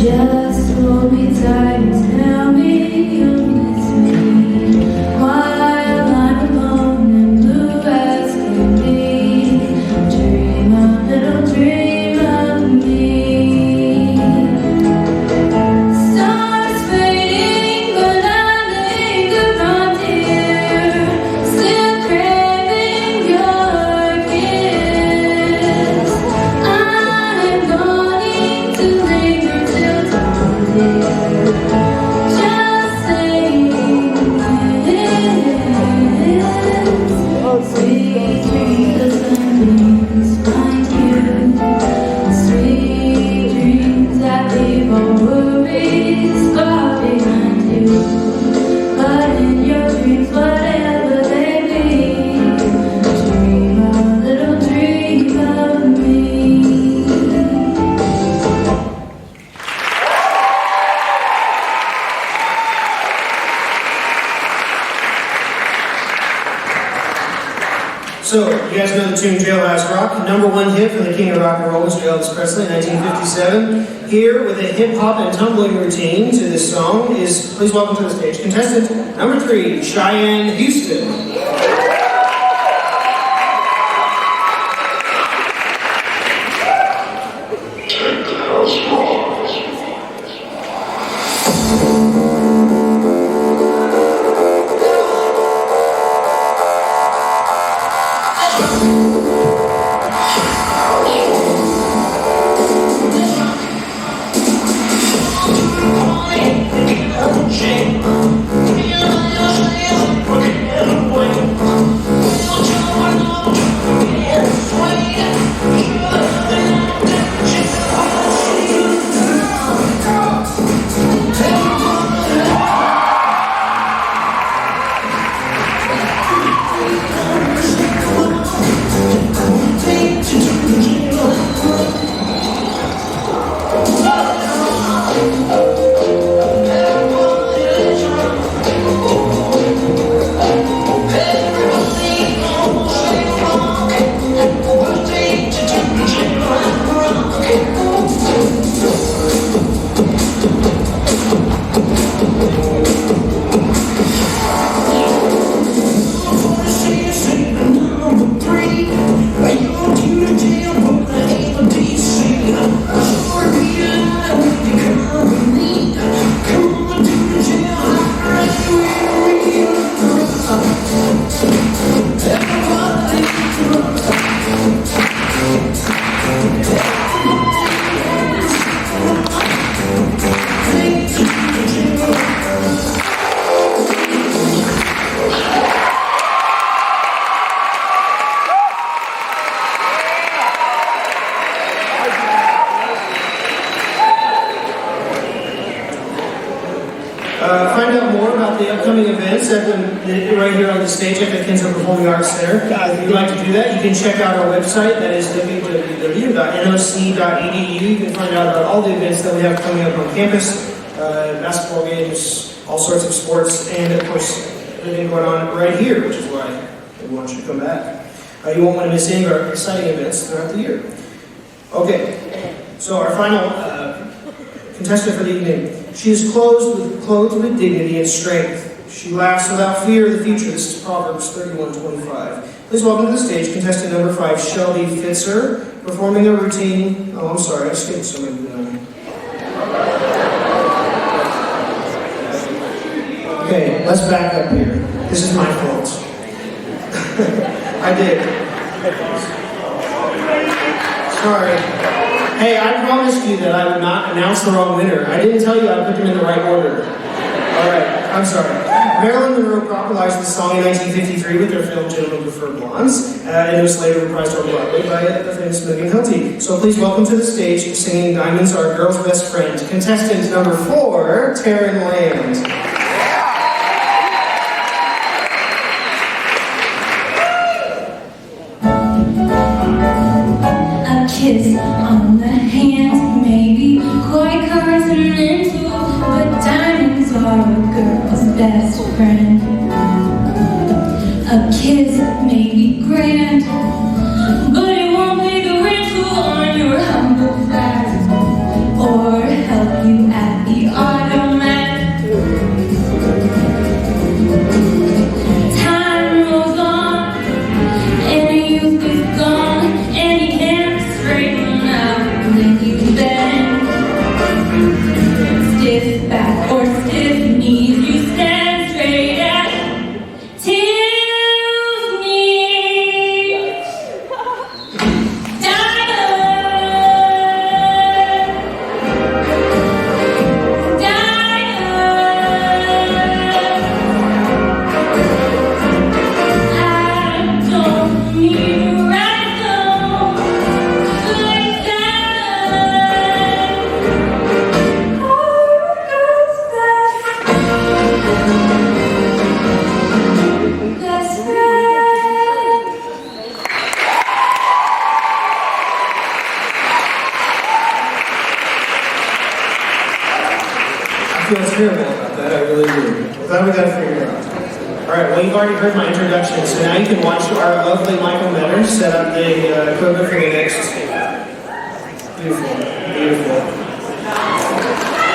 Just hold me tight and tell me you'll miss me. Why worries far behind you. But in your dreams, whatever they be, dream a little dream of me. So, you guys know the tune Jailhouse Rock. Number one hit for the king of rock and roll, Mr. Elvis Presley, in 1957. Here, with a hip-hop and tumbling routine to this song, is, please welcome to the stage, contestant number 3, Cheyenne Houston. Find out more about the upcoming events right here on the stage at the Kinsler Performing Arts Center. If you'd like to do that, you can check out our website. That is www.noc.edu. You can find out about all the events that we have coming up on campus, basketball games, all sorts of sports, and of course, everything going on right here, which is why we want you to come back. You won't want to miss any of our exciting events throughout the year. Okay, so our final contestant for the evening. She is clothed with dignity and strength. She laughs without fear of the future. This is Proverbs 31:25. Please welcome to the stage contestant number 5, Shelby Fitzer, performing a routine. Oh, I'm sorry, I skipped somebody. Okay, let's back up here. This is my fault. I did. Sorry. Hey, I promised you that I would not announce the wrong winner. I didn't tell you I'd put them in the right order. All right, I'm sorry. Marilyn Monroe popularized the song in 1953 with their film Gentlemen Prefer Blondes, and it was later reprised on Broadway by the famous Megan Hilty. So please welcome to the stage, singing Diamonds Are a Girl's Best Friend, contestant number 4, Taryn Land. Kiss on the hand may be quite continental, but diamonds are a girl's best friend. A kiss may be grand, but it won't pay the rental on your humble flat, or help you at the automat. Time rolls on, and the youth is gone, and you can't straighten out feel terrible about that, I really do. I'm glad we got it figured out. Alright, well, you've already heard my introduction, so now you can watch our lovely Michael Metter set up the equipment for the next. Beautiful, beautiful.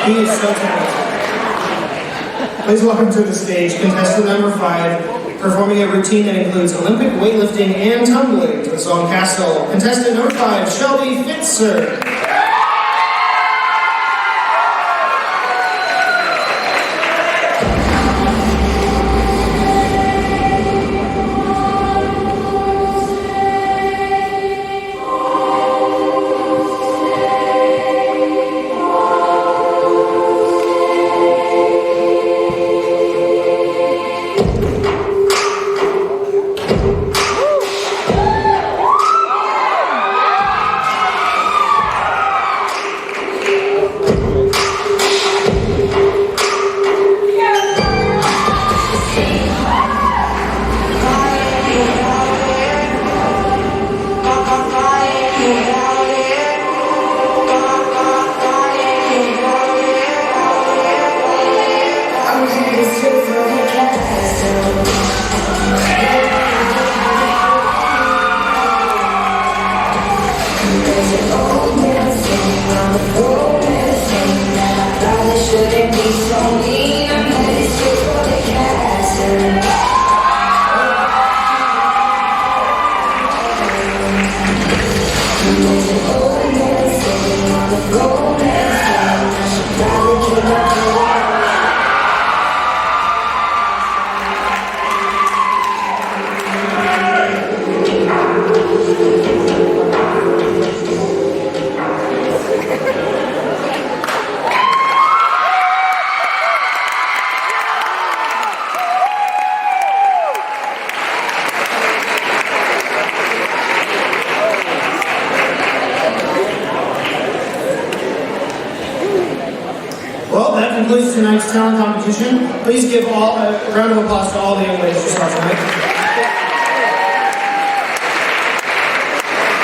He is so talented. Please welcome to the stage contestant number 5, performing a routine that includes Olympic weightlifting and tumbling to the song Castle. Contestant number 5, Shelby Fitzer. Concludes tonight's talent competition. Please give a round of applause to all the young ladies who saw tonight.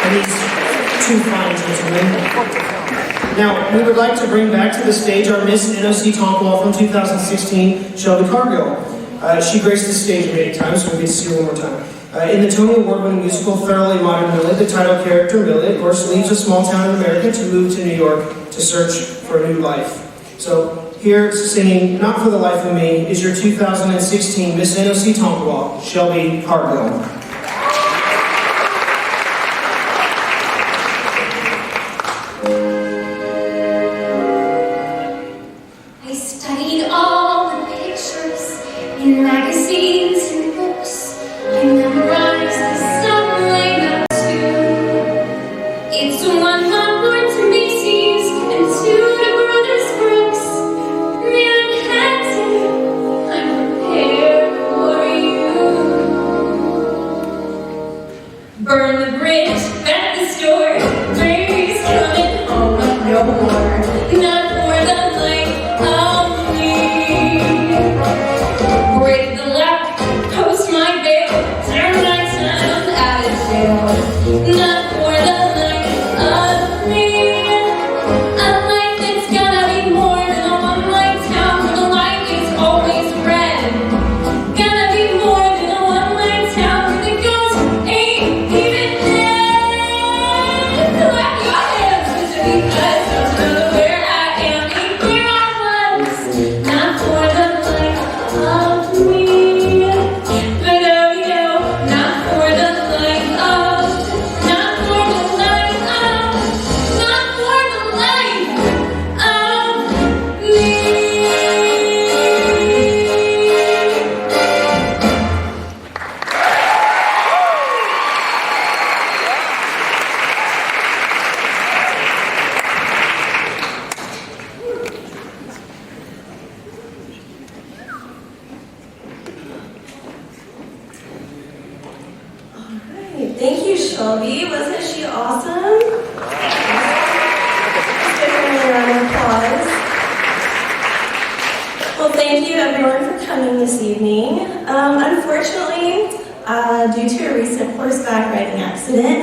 And these two fine gentlemen. Now, we would like to bring back to the stage our Miss NOC Tonkawa from 2016, Shelby Cargill. She graced the stage many times, so we get to see her one more time. In the Tony Award-winning musical Thoroughly Modern Millie, the title character, Millie, of course, leaves a small town in America to move to New York to search for a new life. So, here singing Not for the Life of Me is your 2016 Miss NOC Tonkawa, Shelby Cargill. I studied all the pictures in magazines and books. I memorized the subway map too. It's one not born to Macy's and two to Brothers Brooks. Manhattan, I'm prepared for you. Burn the bridge at the store. Baby's coming home no more. Not for the life of me. Break the lock, post my bail, turn my time out of jail. Not for the life of me. A life that's gonna be more than a one-light town where the light is always red. Gonna be more than a one-light town where the ghost ain't even dead. Clap your hands, Mr. Because don't you know where I am and where I was. Not for the life of me. But oh, you know, not for the life of, not for the life of, not for the life of me. Alright, thank you, Shelby. Wasn't she awesome? Let's give her a round of applause. Well, thank you everyone for coming this evening. Unfortunately, due to a recent horseback riding accident,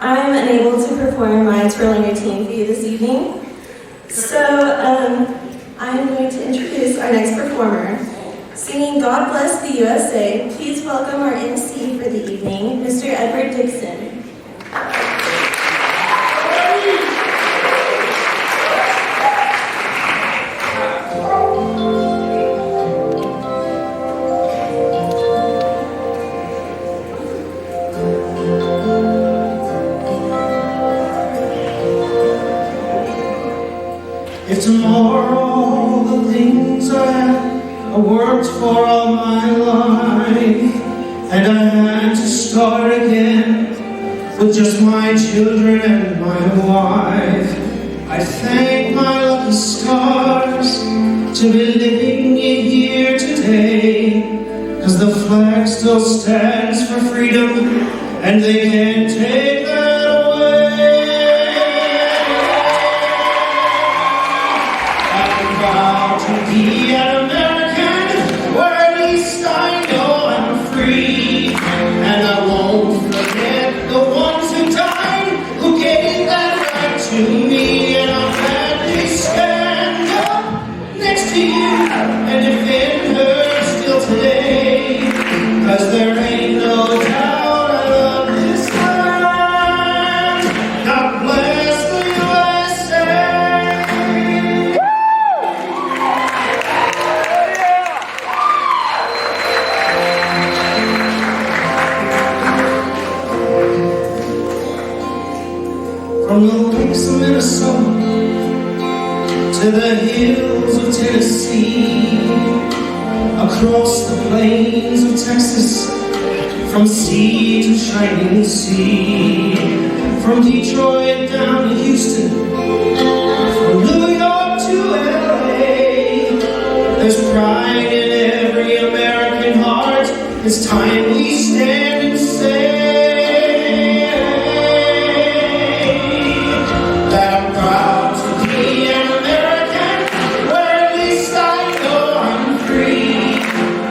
I'm unable to perform my twirling routine for you this evening. So, I'm going to introduce our next performer. Singing God Bless the USA, please welcome our MC for the evening, Mr. Edward Dixon. If tomorrow the things I worked for all my life, and I had to start again with just my children and my wife, I thank my lucky stars to be living here today, 'cause the flag still stands for freedom, and they can't take that away. I'm proud to be an American, where at least I know I'm free, and I won't forget the ones who died, who gave that right to me, and I'll gladly stand up next to you and defend her still today, 'cause there ain't no doubt I love this land. God bless the USA. From the lakes of Minnesota to the hills of Tennessee, across the plains of Texas, from sea to shining sea, from Detroit down to Houston, from New York to LA, there's pride in every American heart. It's time we stand and say that I'm proud to be an American, where at least I know I'm free,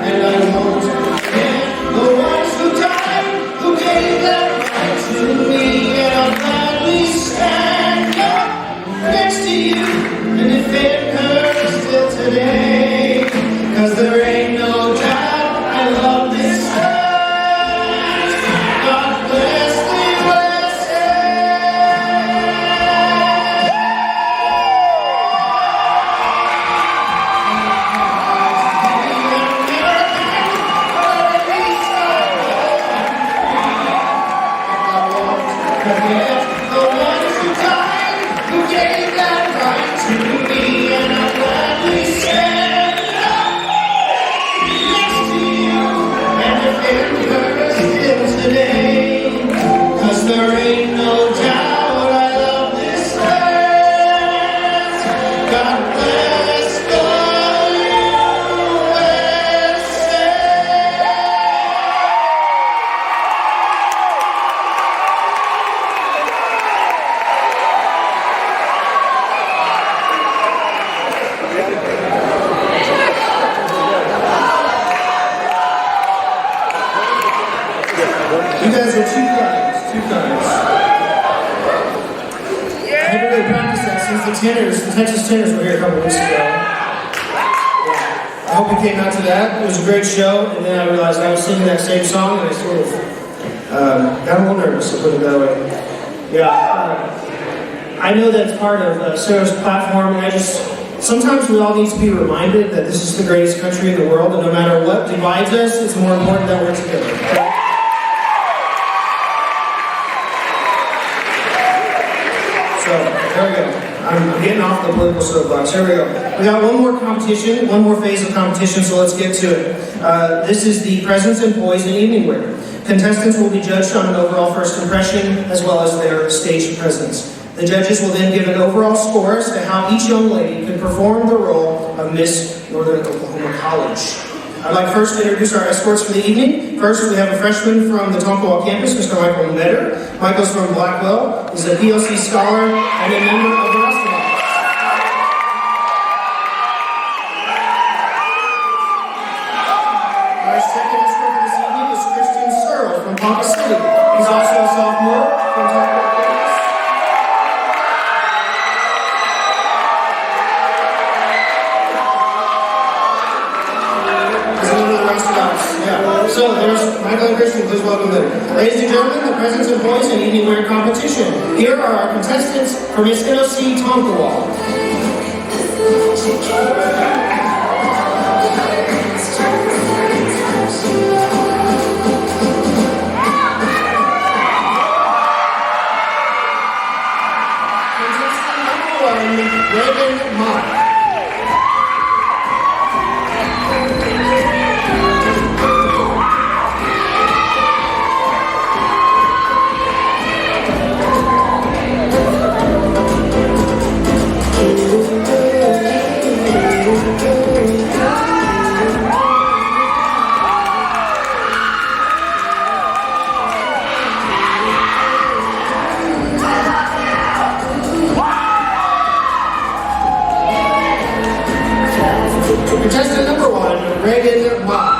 and I won't forget the ones who died, who gave that right to me, and I'll gladly stand up next to you and defend her still today, 'cause there ain't no doubt I love this land. God bless the USA. Forget the ones who died, who gave that right to me, and I'll gladly stand up next to you and defend her still today, 'cause there ain't no doubt I love this land. God bless the USA. You guys are too kind, too kind. I had to really practice that since the Texas Tenors were here a couple weeks ago. I hope you came out to that. It was a great show, and then I realized I was singing that same song, and I sort of got a little nervous, to put it that way. Yeah, I know that's part of Sarah's platform, and sometimes we all need to be reminded that this is the greatest country in the world, and no matter what divides us, it's more important that we're together. Okay? So, there we go. I'm getting off the political soapbox. Here we go. We got one more competition, one more phase of competition, so let's get to it. This is the presents and poise in evening wear. Contestants will be judged on an overall first impression, as well as their stage presence. The judges will then give an overall score as to how each young lady could perform the role of Miss Northern Oklahoma College. I'd like first to introduce our escorts for the evening. First, we have a freshman from the Tonkawa campus, Mr. Michael Metter. Michael's from Blackwell. He's a PLC scholar and a member of the Restaurant. Our second escort for this evening is Christian Searle from Ponca City. He's also a sophomore from Tonkawa campus. So there's Michael and Christian, please welcome them. Ladies and gentlemen, the Presidents and Boys and Evening Wear Competition. Here are our contestants for Miss NOC Tonkawa. Contestant number 1, Reagan Ma.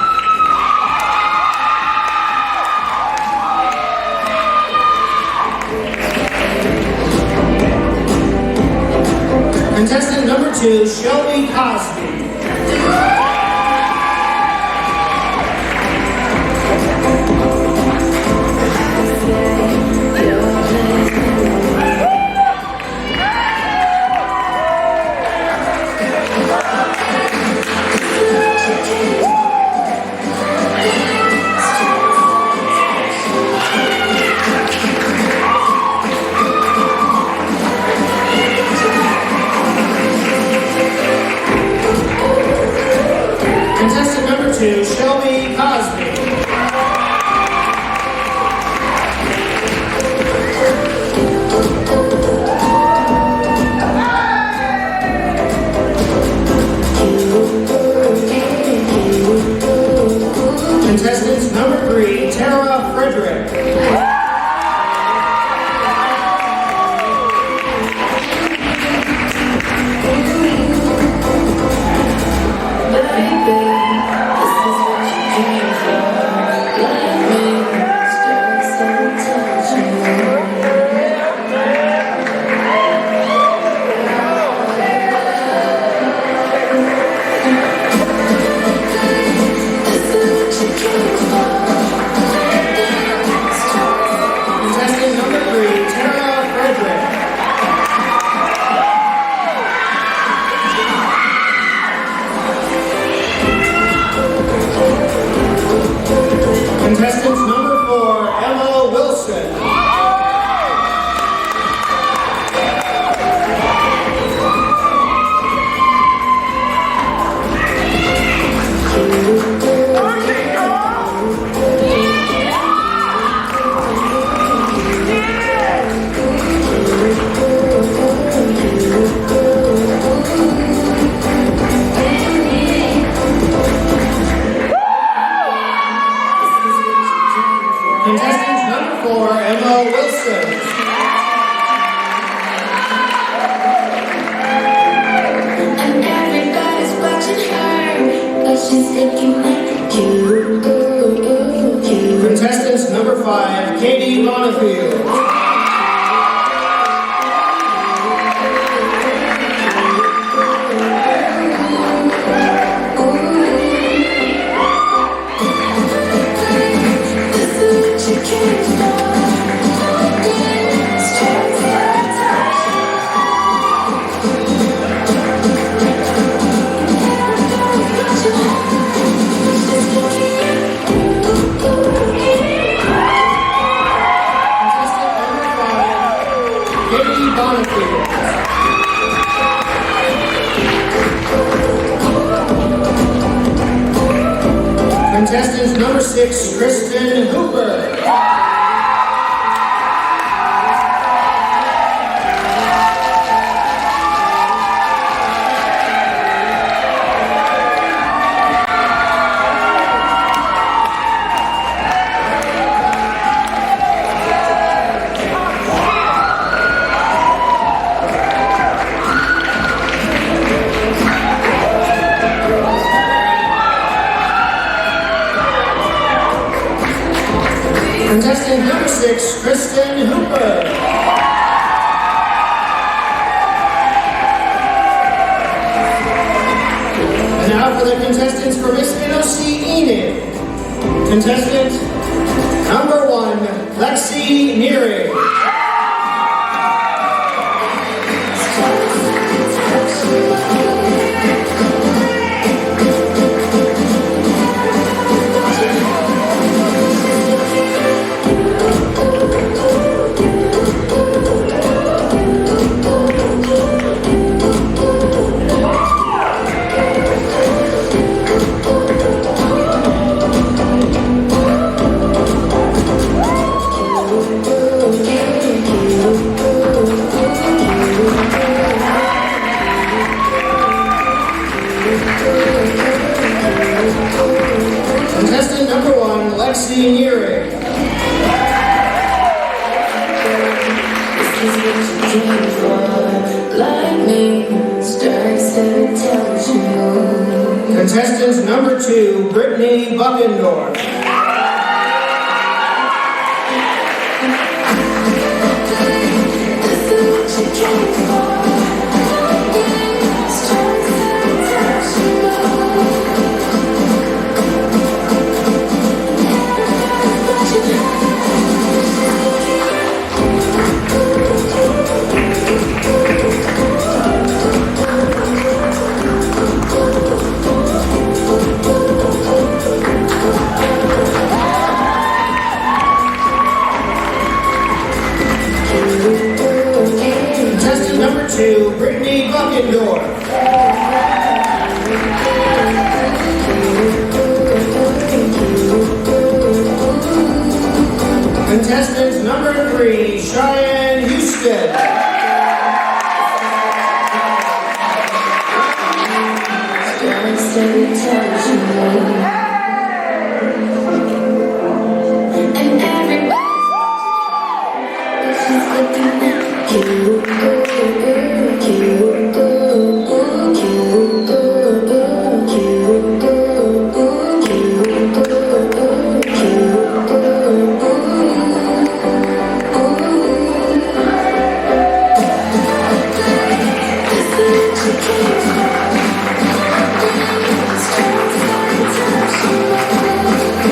Contestant number 2, Shelby Cosby. Contestant number 2, Shelby Cosby. Contestants number 3, Tara Frederick. Contestant number 3, Tara Frederick. Contestant number 4, Emma Wilson. Contestant number 4, Emma Wilson. And everybody's watching her, but she's thinking like you. Contestants number 5, Katie Bonifield. Contestant number 6, Kristen Hooper. Contestant number 6, Kristen Hooper. And now for the contestants for Miss NOC Enid. Contestant number 1, Lexi Neary. Contestant number 1, Lexi Neary. Contestant number 2, Brittany Buckendorf. Contestant number 2, Brittany Buckendorf. Contestant number 3, Cheyenne Houston.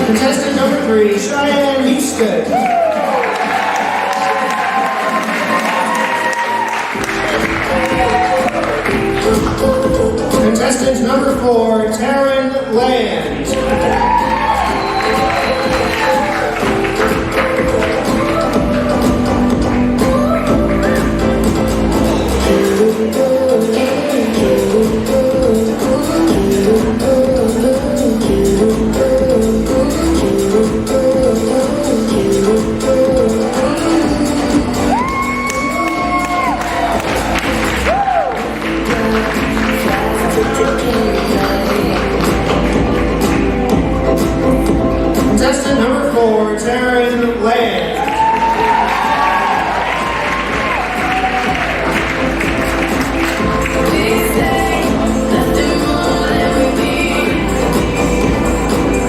Contestant number 3, Cheyenne Houston. Contestant number 4, Taryn Land. Contestant number 4, Taryn Land.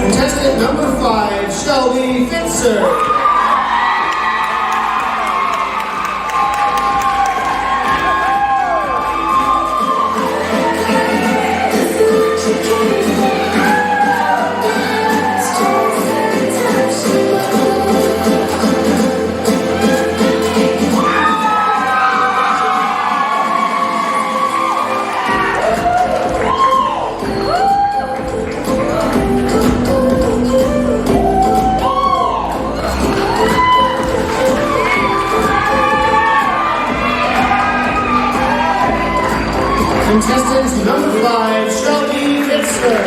Contestant number 5, Shelby Fitzer. Contestant number 5, Shelby Fitzer.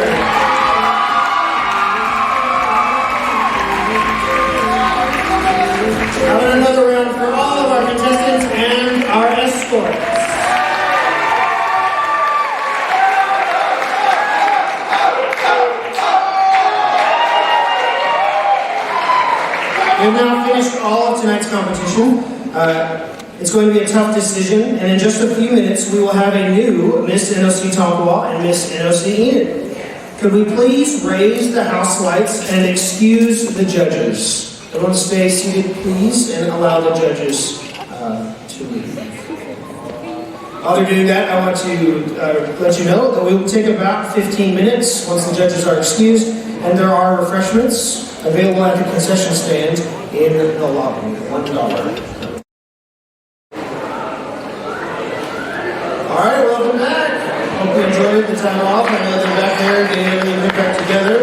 Having another round for all of our contestants and our escorts. We've now finished all of tonight's competition. It's going to be a tough decision, and in just a few minutes, we will have a new Miss NOC Tonkawa and Miss NOC Enid. Could we please raise the house lights and excuse the judges? Everyone stay seated, please, and allow the judges to leave. While they're doing that, I want to let you know that we will take about 15 minutes once the judges are excused, and there are refreshments available at the concession stand in the lobby, $1. All right, welcome back. Hope you enjoyed the time off. I know they're back there getting everything put back together.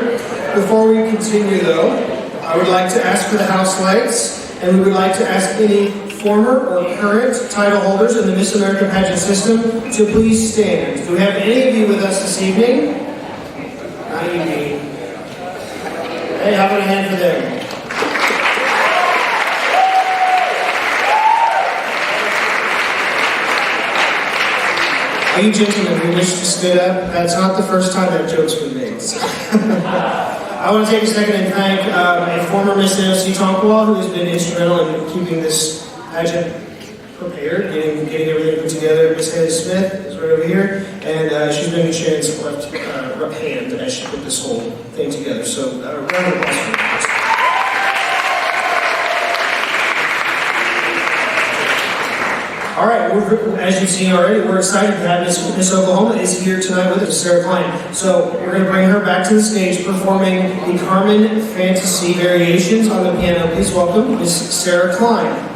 Before we continue, though, I would like to ask for the house lights, and we would like to ask any former or current title holders in the Miss America pageant system to please stand. Do we have any of you with us this evening? Not evening. Hey, how about a hand for them? Are you gentlemen who wish to stand up? That's not the first time that joke's been made. So. I want to take a second and thank a former Miss NOC Tonkawa who has been instrumental in keeping this pageant prepared, getting everything put together. Miss Hannah Smith is right over here, and she's been Shannon's left hand as she put this whole thing together. So, round of applause for her. All right, as you've seen already, we're excited to have Miss Oklahoma is here tonight with us, Sarah Klein. So we're going to bring her back to the stage performing the Carmen Fantasy Variations on the piano. Please welcome Miss Sarah Klein.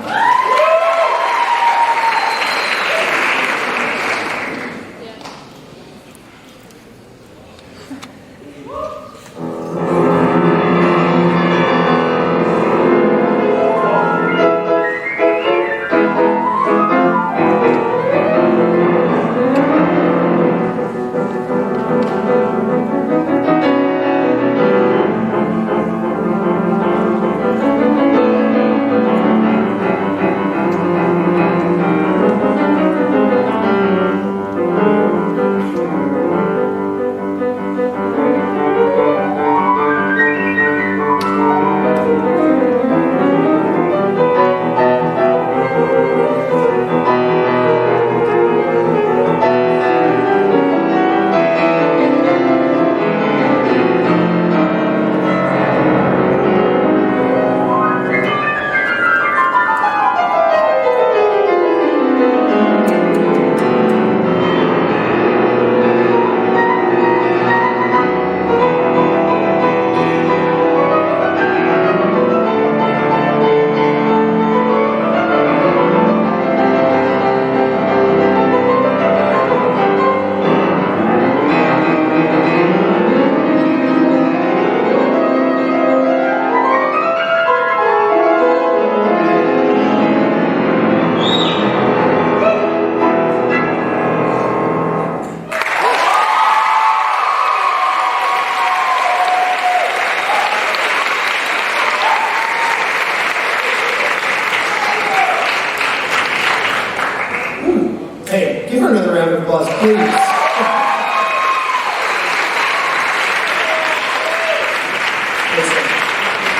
Hey, give her another round of applause, please.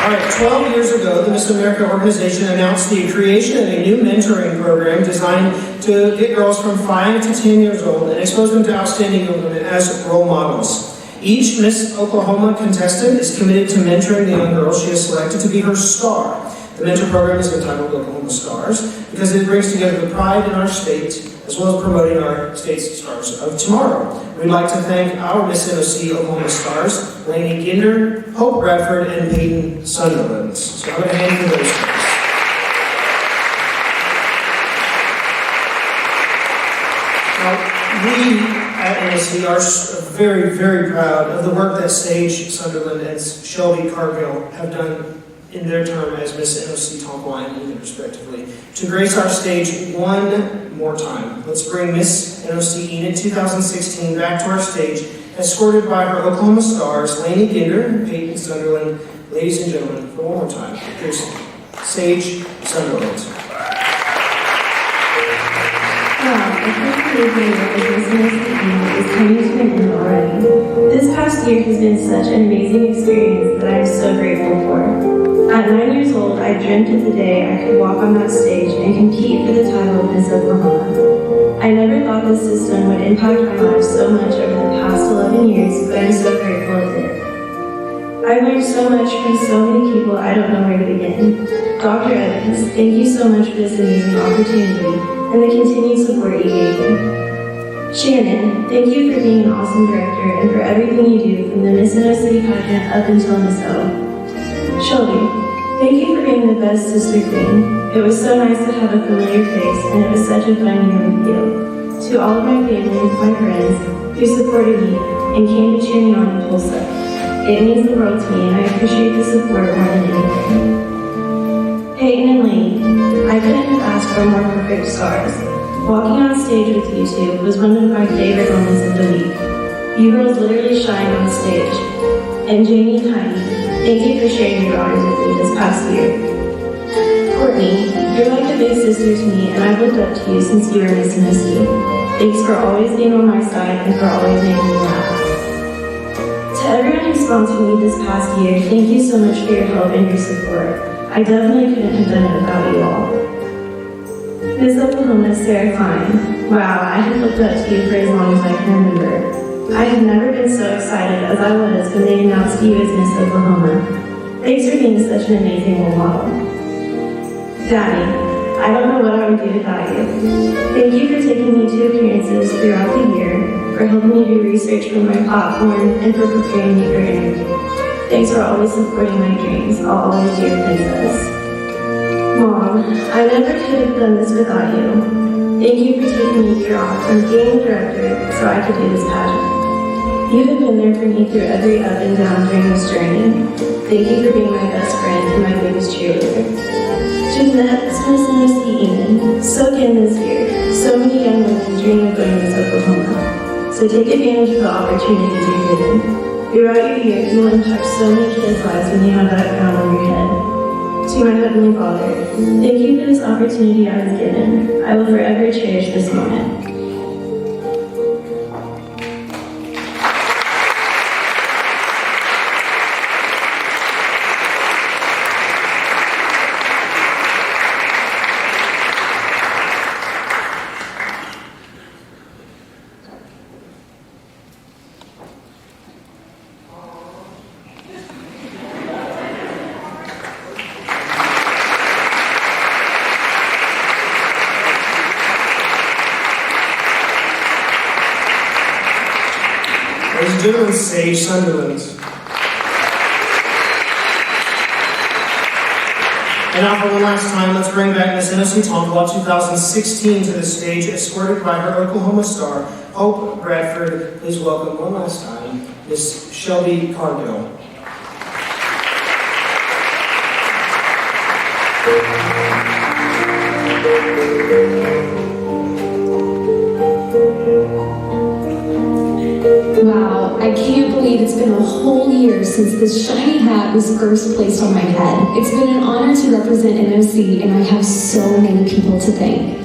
All right, 12 years ago, the Miss America organization announced the creation of a new mentoring program designed to get girls from 5 to 10 years old and expose them to outstanding young women as role models. Each Miss Oklahoma contestant is committed to mentoring the young girl she has selected to be her star. The mentor program is entitled Oklahoma Stars because it brings together the pride in our state as well as promoting our state's stars of tomorrow. We'd like to thank our Miss NOC Oklahoma Stars, Lainey Ginder, Hope Bradford, and Peyton Sunderland. So I'm going to hand for those guys. Now, we at NOC are very, very proud of the work that Sage Sunderland and Shelby Cargill have done in their term as Miss NOC Tonkawa and Enid, respectively, to grace our stage one more time. Let's bring Miss NOC Enid 2016 back to our stage, escorted by her Oklahoma Stars, Lainey Ginder and Peyton Sunderland. Ladies and gentlemen, for one more time, here's Sage Sunderland. I can't believe my work as Miss NOC is coming to an end already. This past year has been such an amazing experience that I am so grateful for. At 9 years old, I dreamt of the day I could walk on that stage and compete for the title of Miss Oklahoma. I never thought this system would impact my life so much over the past 11 years, but I'm so grateful it did. I've learned so much from so many people I don't know where to begin. Dr. Evans, thank you so much for this amazing opportunity and the continued support you gave me. Shannon, thank you for being an awesome director and for everything you do from the Miss NOC pageant up until Miss O. Shelby, thank you for being the best sister queen. It was so nice to have a familiar face, and it was such a fun year with you. To all of my family, my friends, who supported me and came to cheer me on in Tulsa. It means the world to me, and I appreciate the support more than anything. Peyton and Lane, I couldn't have asked for more perfect stars. Walking on stage with you two was one of my favorite moments of the week. You girls literally shined on stage. And Jamie and Heidi, thank you for sharing your daughters with me this past year. Courtney, you're like a big sister to me, and I've looked up to you since you were Miss NOC. Thanks for always being on my side and for always making me laugh. To everyone who sponsored me this past year, thank you so much for your help and your support. I definitely couldn't have done it without you all. Miss Oklahoma, Sarah Klein. Wow, I have looked up to you for as long as I can remember. I have never been so excited as I was when they announced you as Miss Oklahoma. Thanks for being such an amazing role model. Daddy, I don't know what I would do without you. Thank you for taking me to appearances throughout the year, for helping me do research for my platform, and for preparing me for interview. Thanks for always supporting my dreams. I'll always be your princess. Mom, I never could have done this without you. Thank you for taking me a year off from being director so I could do this pageant. You have been there for me through every up and down during this journey. Thank you for being my best friend and my biggest cheerleader. To the next Miss NOC Enid, soak in this year. So many young women dream of going to Miss Oklahoma. So take advantage of the opportunities you're given. Throughout your year, you will impact so many kids' lives when you have that crown on your head. To my Heavenly Father, thank you for this opportunity I was given. I will forever cherish this moment. Ladies and gentlemen, Sage Sunderland. And now for one last time, let's bring back Miss NOC Tonkawa 2016 to the stage, escorted by her Oklahoma star, Hope Bradford. Please welcome one last time, Miss Shelby Cargill. Wow, I can't believe it's been a whole year since this shiny hat was first placed on my head. It's been an honor to represent NOC, and I have so many people to thank.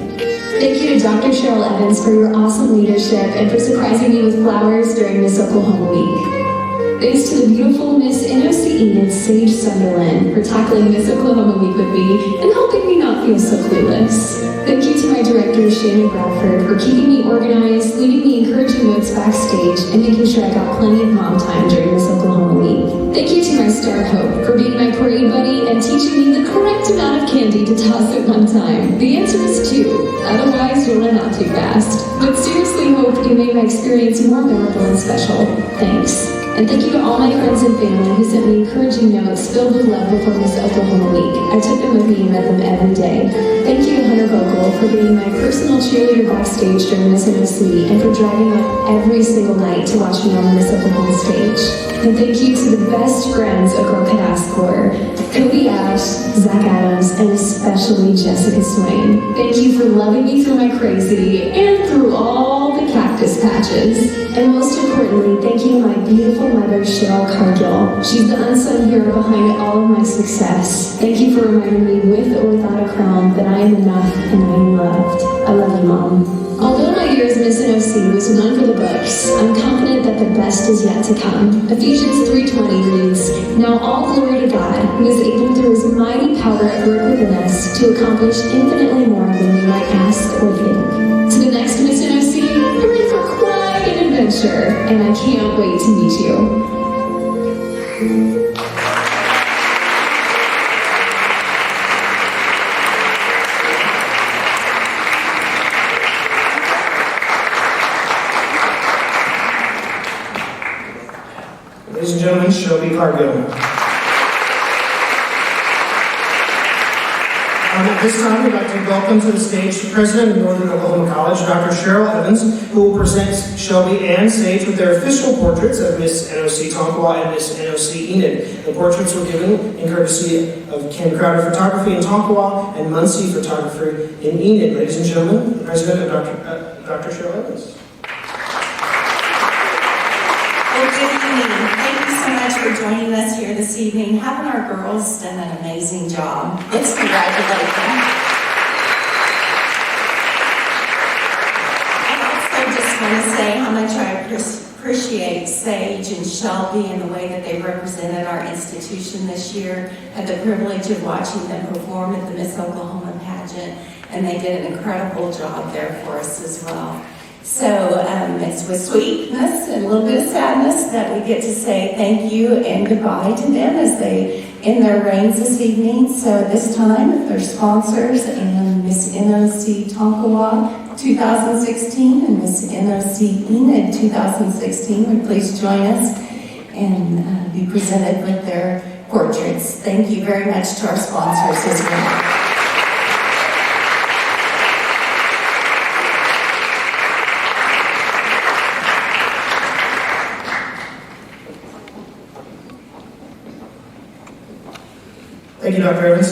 Thank you to Dr. Cheryl Evans for your awesome leadership and for surprising me with flowers during Miss Oklahoma Week. Thanks to the beautiful Miss NOC Enid Sage Sunderland for tackling Miss Oklahoma Week with me and helping me not feel so clueless. Thank you to my director, Shannon Bradford, for keeping me organized, leaving me encouraging notes backstage, and making sure I got plenty of mom time during Miss Oklahoma Week. Thank you to my star Hope for being my parade buddy and teaching me the correct amount of candy to toss at one time. The answer is 2, otherwise you'll run out too fast. But seriously, Hope, you made my experience more memorable and special. Thanks. And thank you to all my friends and family who sent me encouraging notes filled with love before Miss Oklahoma Week. I took them with me and read them every day. Thank you to Hunter Vogel for being my personal cheerleader backstage during Miss NOC and for driving up every single night to watch me on the Miss Oklahoma stage. And thank you to the best friends a girl could ask for, Cody Ash, Zach Adams, and especially Jessica Swain. Thank you for loving me through my crazy and through all the cactus patches. And most importantly, thank you to my beautiful mother, Cheryl Cargill. She's the unsung hero behind all of my success. Thank you for reminding me, with or without a crown, that I am enough and I am loved. I love you, Mom. Although my year as Miss NOC was one for the books, I'm confident that the best is yet to come. Ephesians 3:20 reads, "Now all glory to God, who is able through his mighty power at work within us to accomplish infinitely more than we might ask or think." To the next Miss NOC, you're in for quite an adventure, and I can't wait to meet you. Ladies and gentlemen, Shelby Cargill. At this time, we'd like to welcome to the stage the president of Northern Oklahoma College, Dr. Cheryl Evans, who will present Shelby and Sage with their official portraits of Miss NOC Tonkawa and Miss NOC Enid. The portraits were given in courtesy of Ken Crowder Photography in Tonkawa and Muncie Photography in Enid. Ladies and gentlemen, the president of Dr. Cheryl Evans. Well, good evening. Thank you so much for joining us here this evening. Haven't our girls done an amazing job? Let's congratulate them. I also just want to say how much I appreciate Sage and Shelby and the way that they represented our institution this year. Had the privilege of watching them perform at the Miss Oklahoma Pageant, and they did an incredible job there for us as well. So it's with sweetness and a little bit of sadness that we get to say thank you and goodbye to them as they end their reigns this evening. So this time, their sponsors and Miss NOC Tonkawa 2016 and Miss NOC Enid 2016 would please join us and be presented with their portraits. Thank you very much to our sponsors as well. Thank you, Dr. Evans.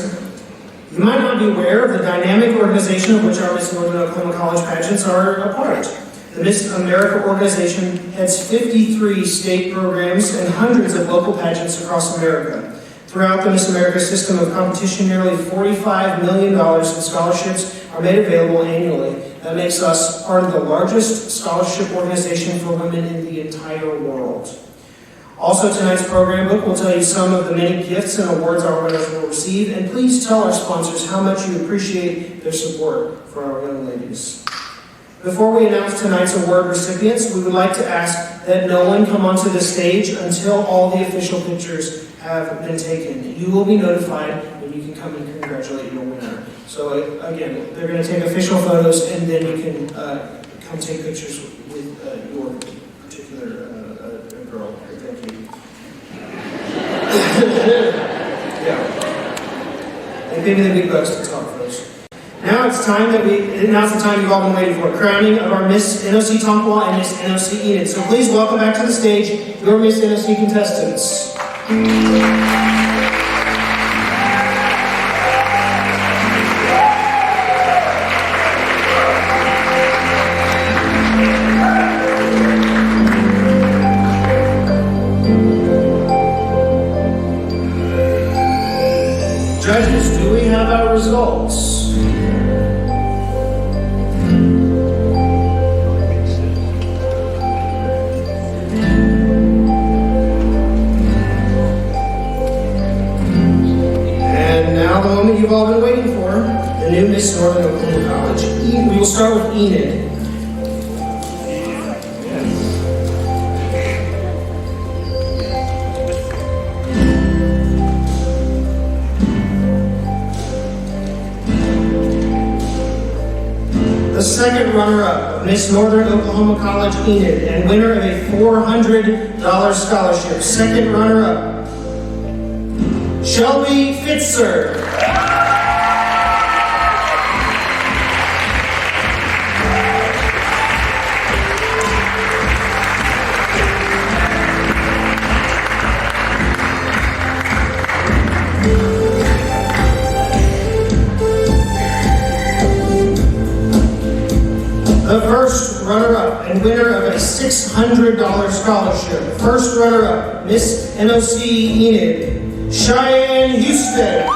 You might not be aware of the dynamic organization of which our Miss Northern Oklahoma College pageants are a part. The Miss America organization heads 53 state programs and hundreds of local pageants across America. Throughout the Miss America system of competition, nearly $45 million in scholarships are made available annually. That makes us part of the largest scholarship organization for women in the entire world. Also, tonight's program book will tell you some of the many gifts and awards our winners will receive, and please tell our sponsors how much you appreciate their support for our young ladies. Before we announce tonight's award recipients, we would like to ask that no one come onto the stage until all the official pictures have been taken. You will be notified when you can come and congratulate your winner. So again, they're going to take official photos, and then you can come take pictures with your particular girl. Thank you. Yeah. And maybe the big bucks to talk first. Now it's time now's the time you've all been waiting for. Crowning of our Miss NOC Tonkawa and Miss NOC Enid. So please welcome back to the stage your Miss NOC contestants. Judges, do we have our results? And now the moment you've all been waiting for, the new Miss Northern Oklahoma College. We will start with Enid. The second runner-up, Miss Northern Oklahoma College Enid, and winner of a $400 scholarship. Second runner-up, Shelby Fitzer. The first runner-up and winner of a $600 scholarship. First runner-up, Miss NOC Enid, Cheyenne Houston.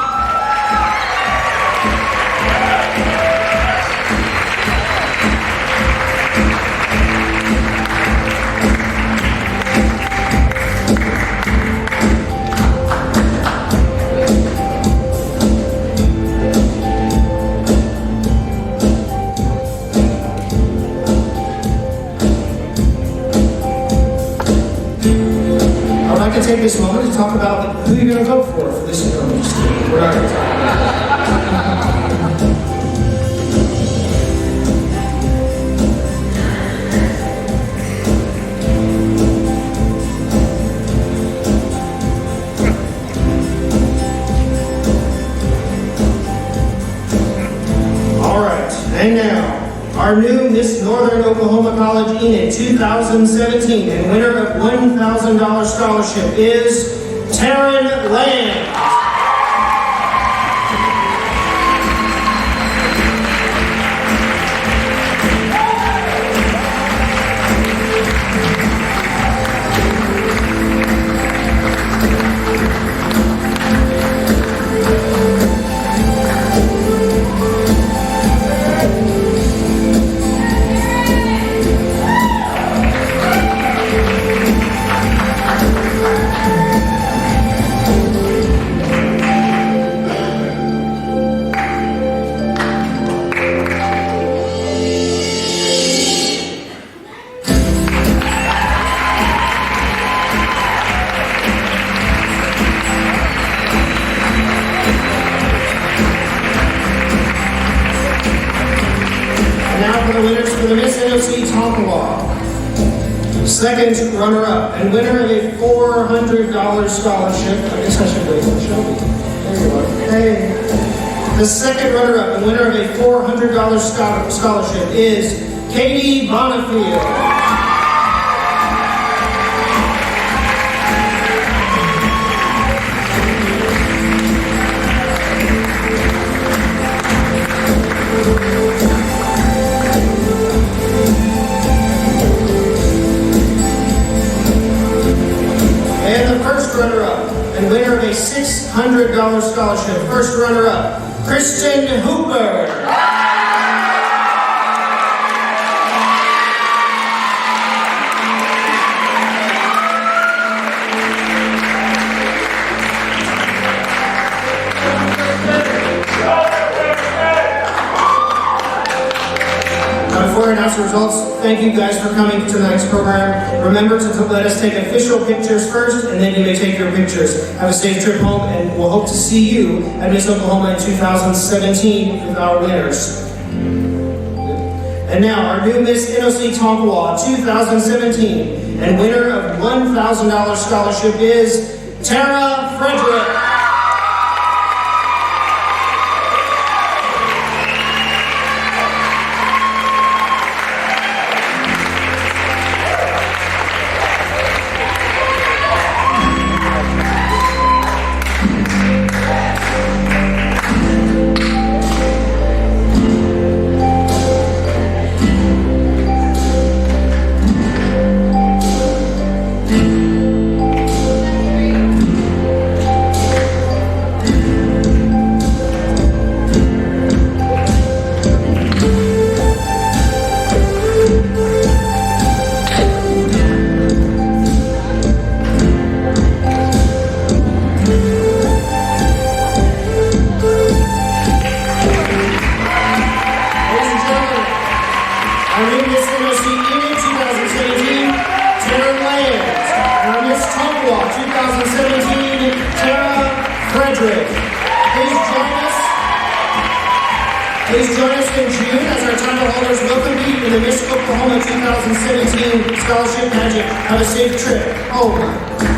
I'd like to take this moment to talk about who you're going to vote for this year. I'm just kidding. We're not going to talk about that. Enid 2017 and winner of $1,000 scholarship is Taryn Land. Now for the winners for the Miss NOC Tonkawa. Second runner-up and winner of a $400 scholarship. I guess I should wait for Shelby. There you are. Hey. The second runner-up and winner of a $400 scholarship is Katie Bonifield. And the first runner-up and winner of a $600 scholarship. First runner-up, Kristen Hooper. Before I announce the results, thank you guys for coming to tonight's program. Remember to let us take official pictures first, and then you may take your pictures. Have a safe trip home, and we'll hope to see you at Miss Oklahoma in 2017 with our winners. And now, our new Miss NOC Tonkawa 2017, and winner of $1,000 scholarship is Tara Frederick. Our new Miss NOC Enid 2017, Taryn Land. And our Miss Tonkawa 2017, Tara Frederick. Please join us in June as our title holders will compete in the Miss Oklahoma 2017 Scholarship Pageant. Have a safe trip home.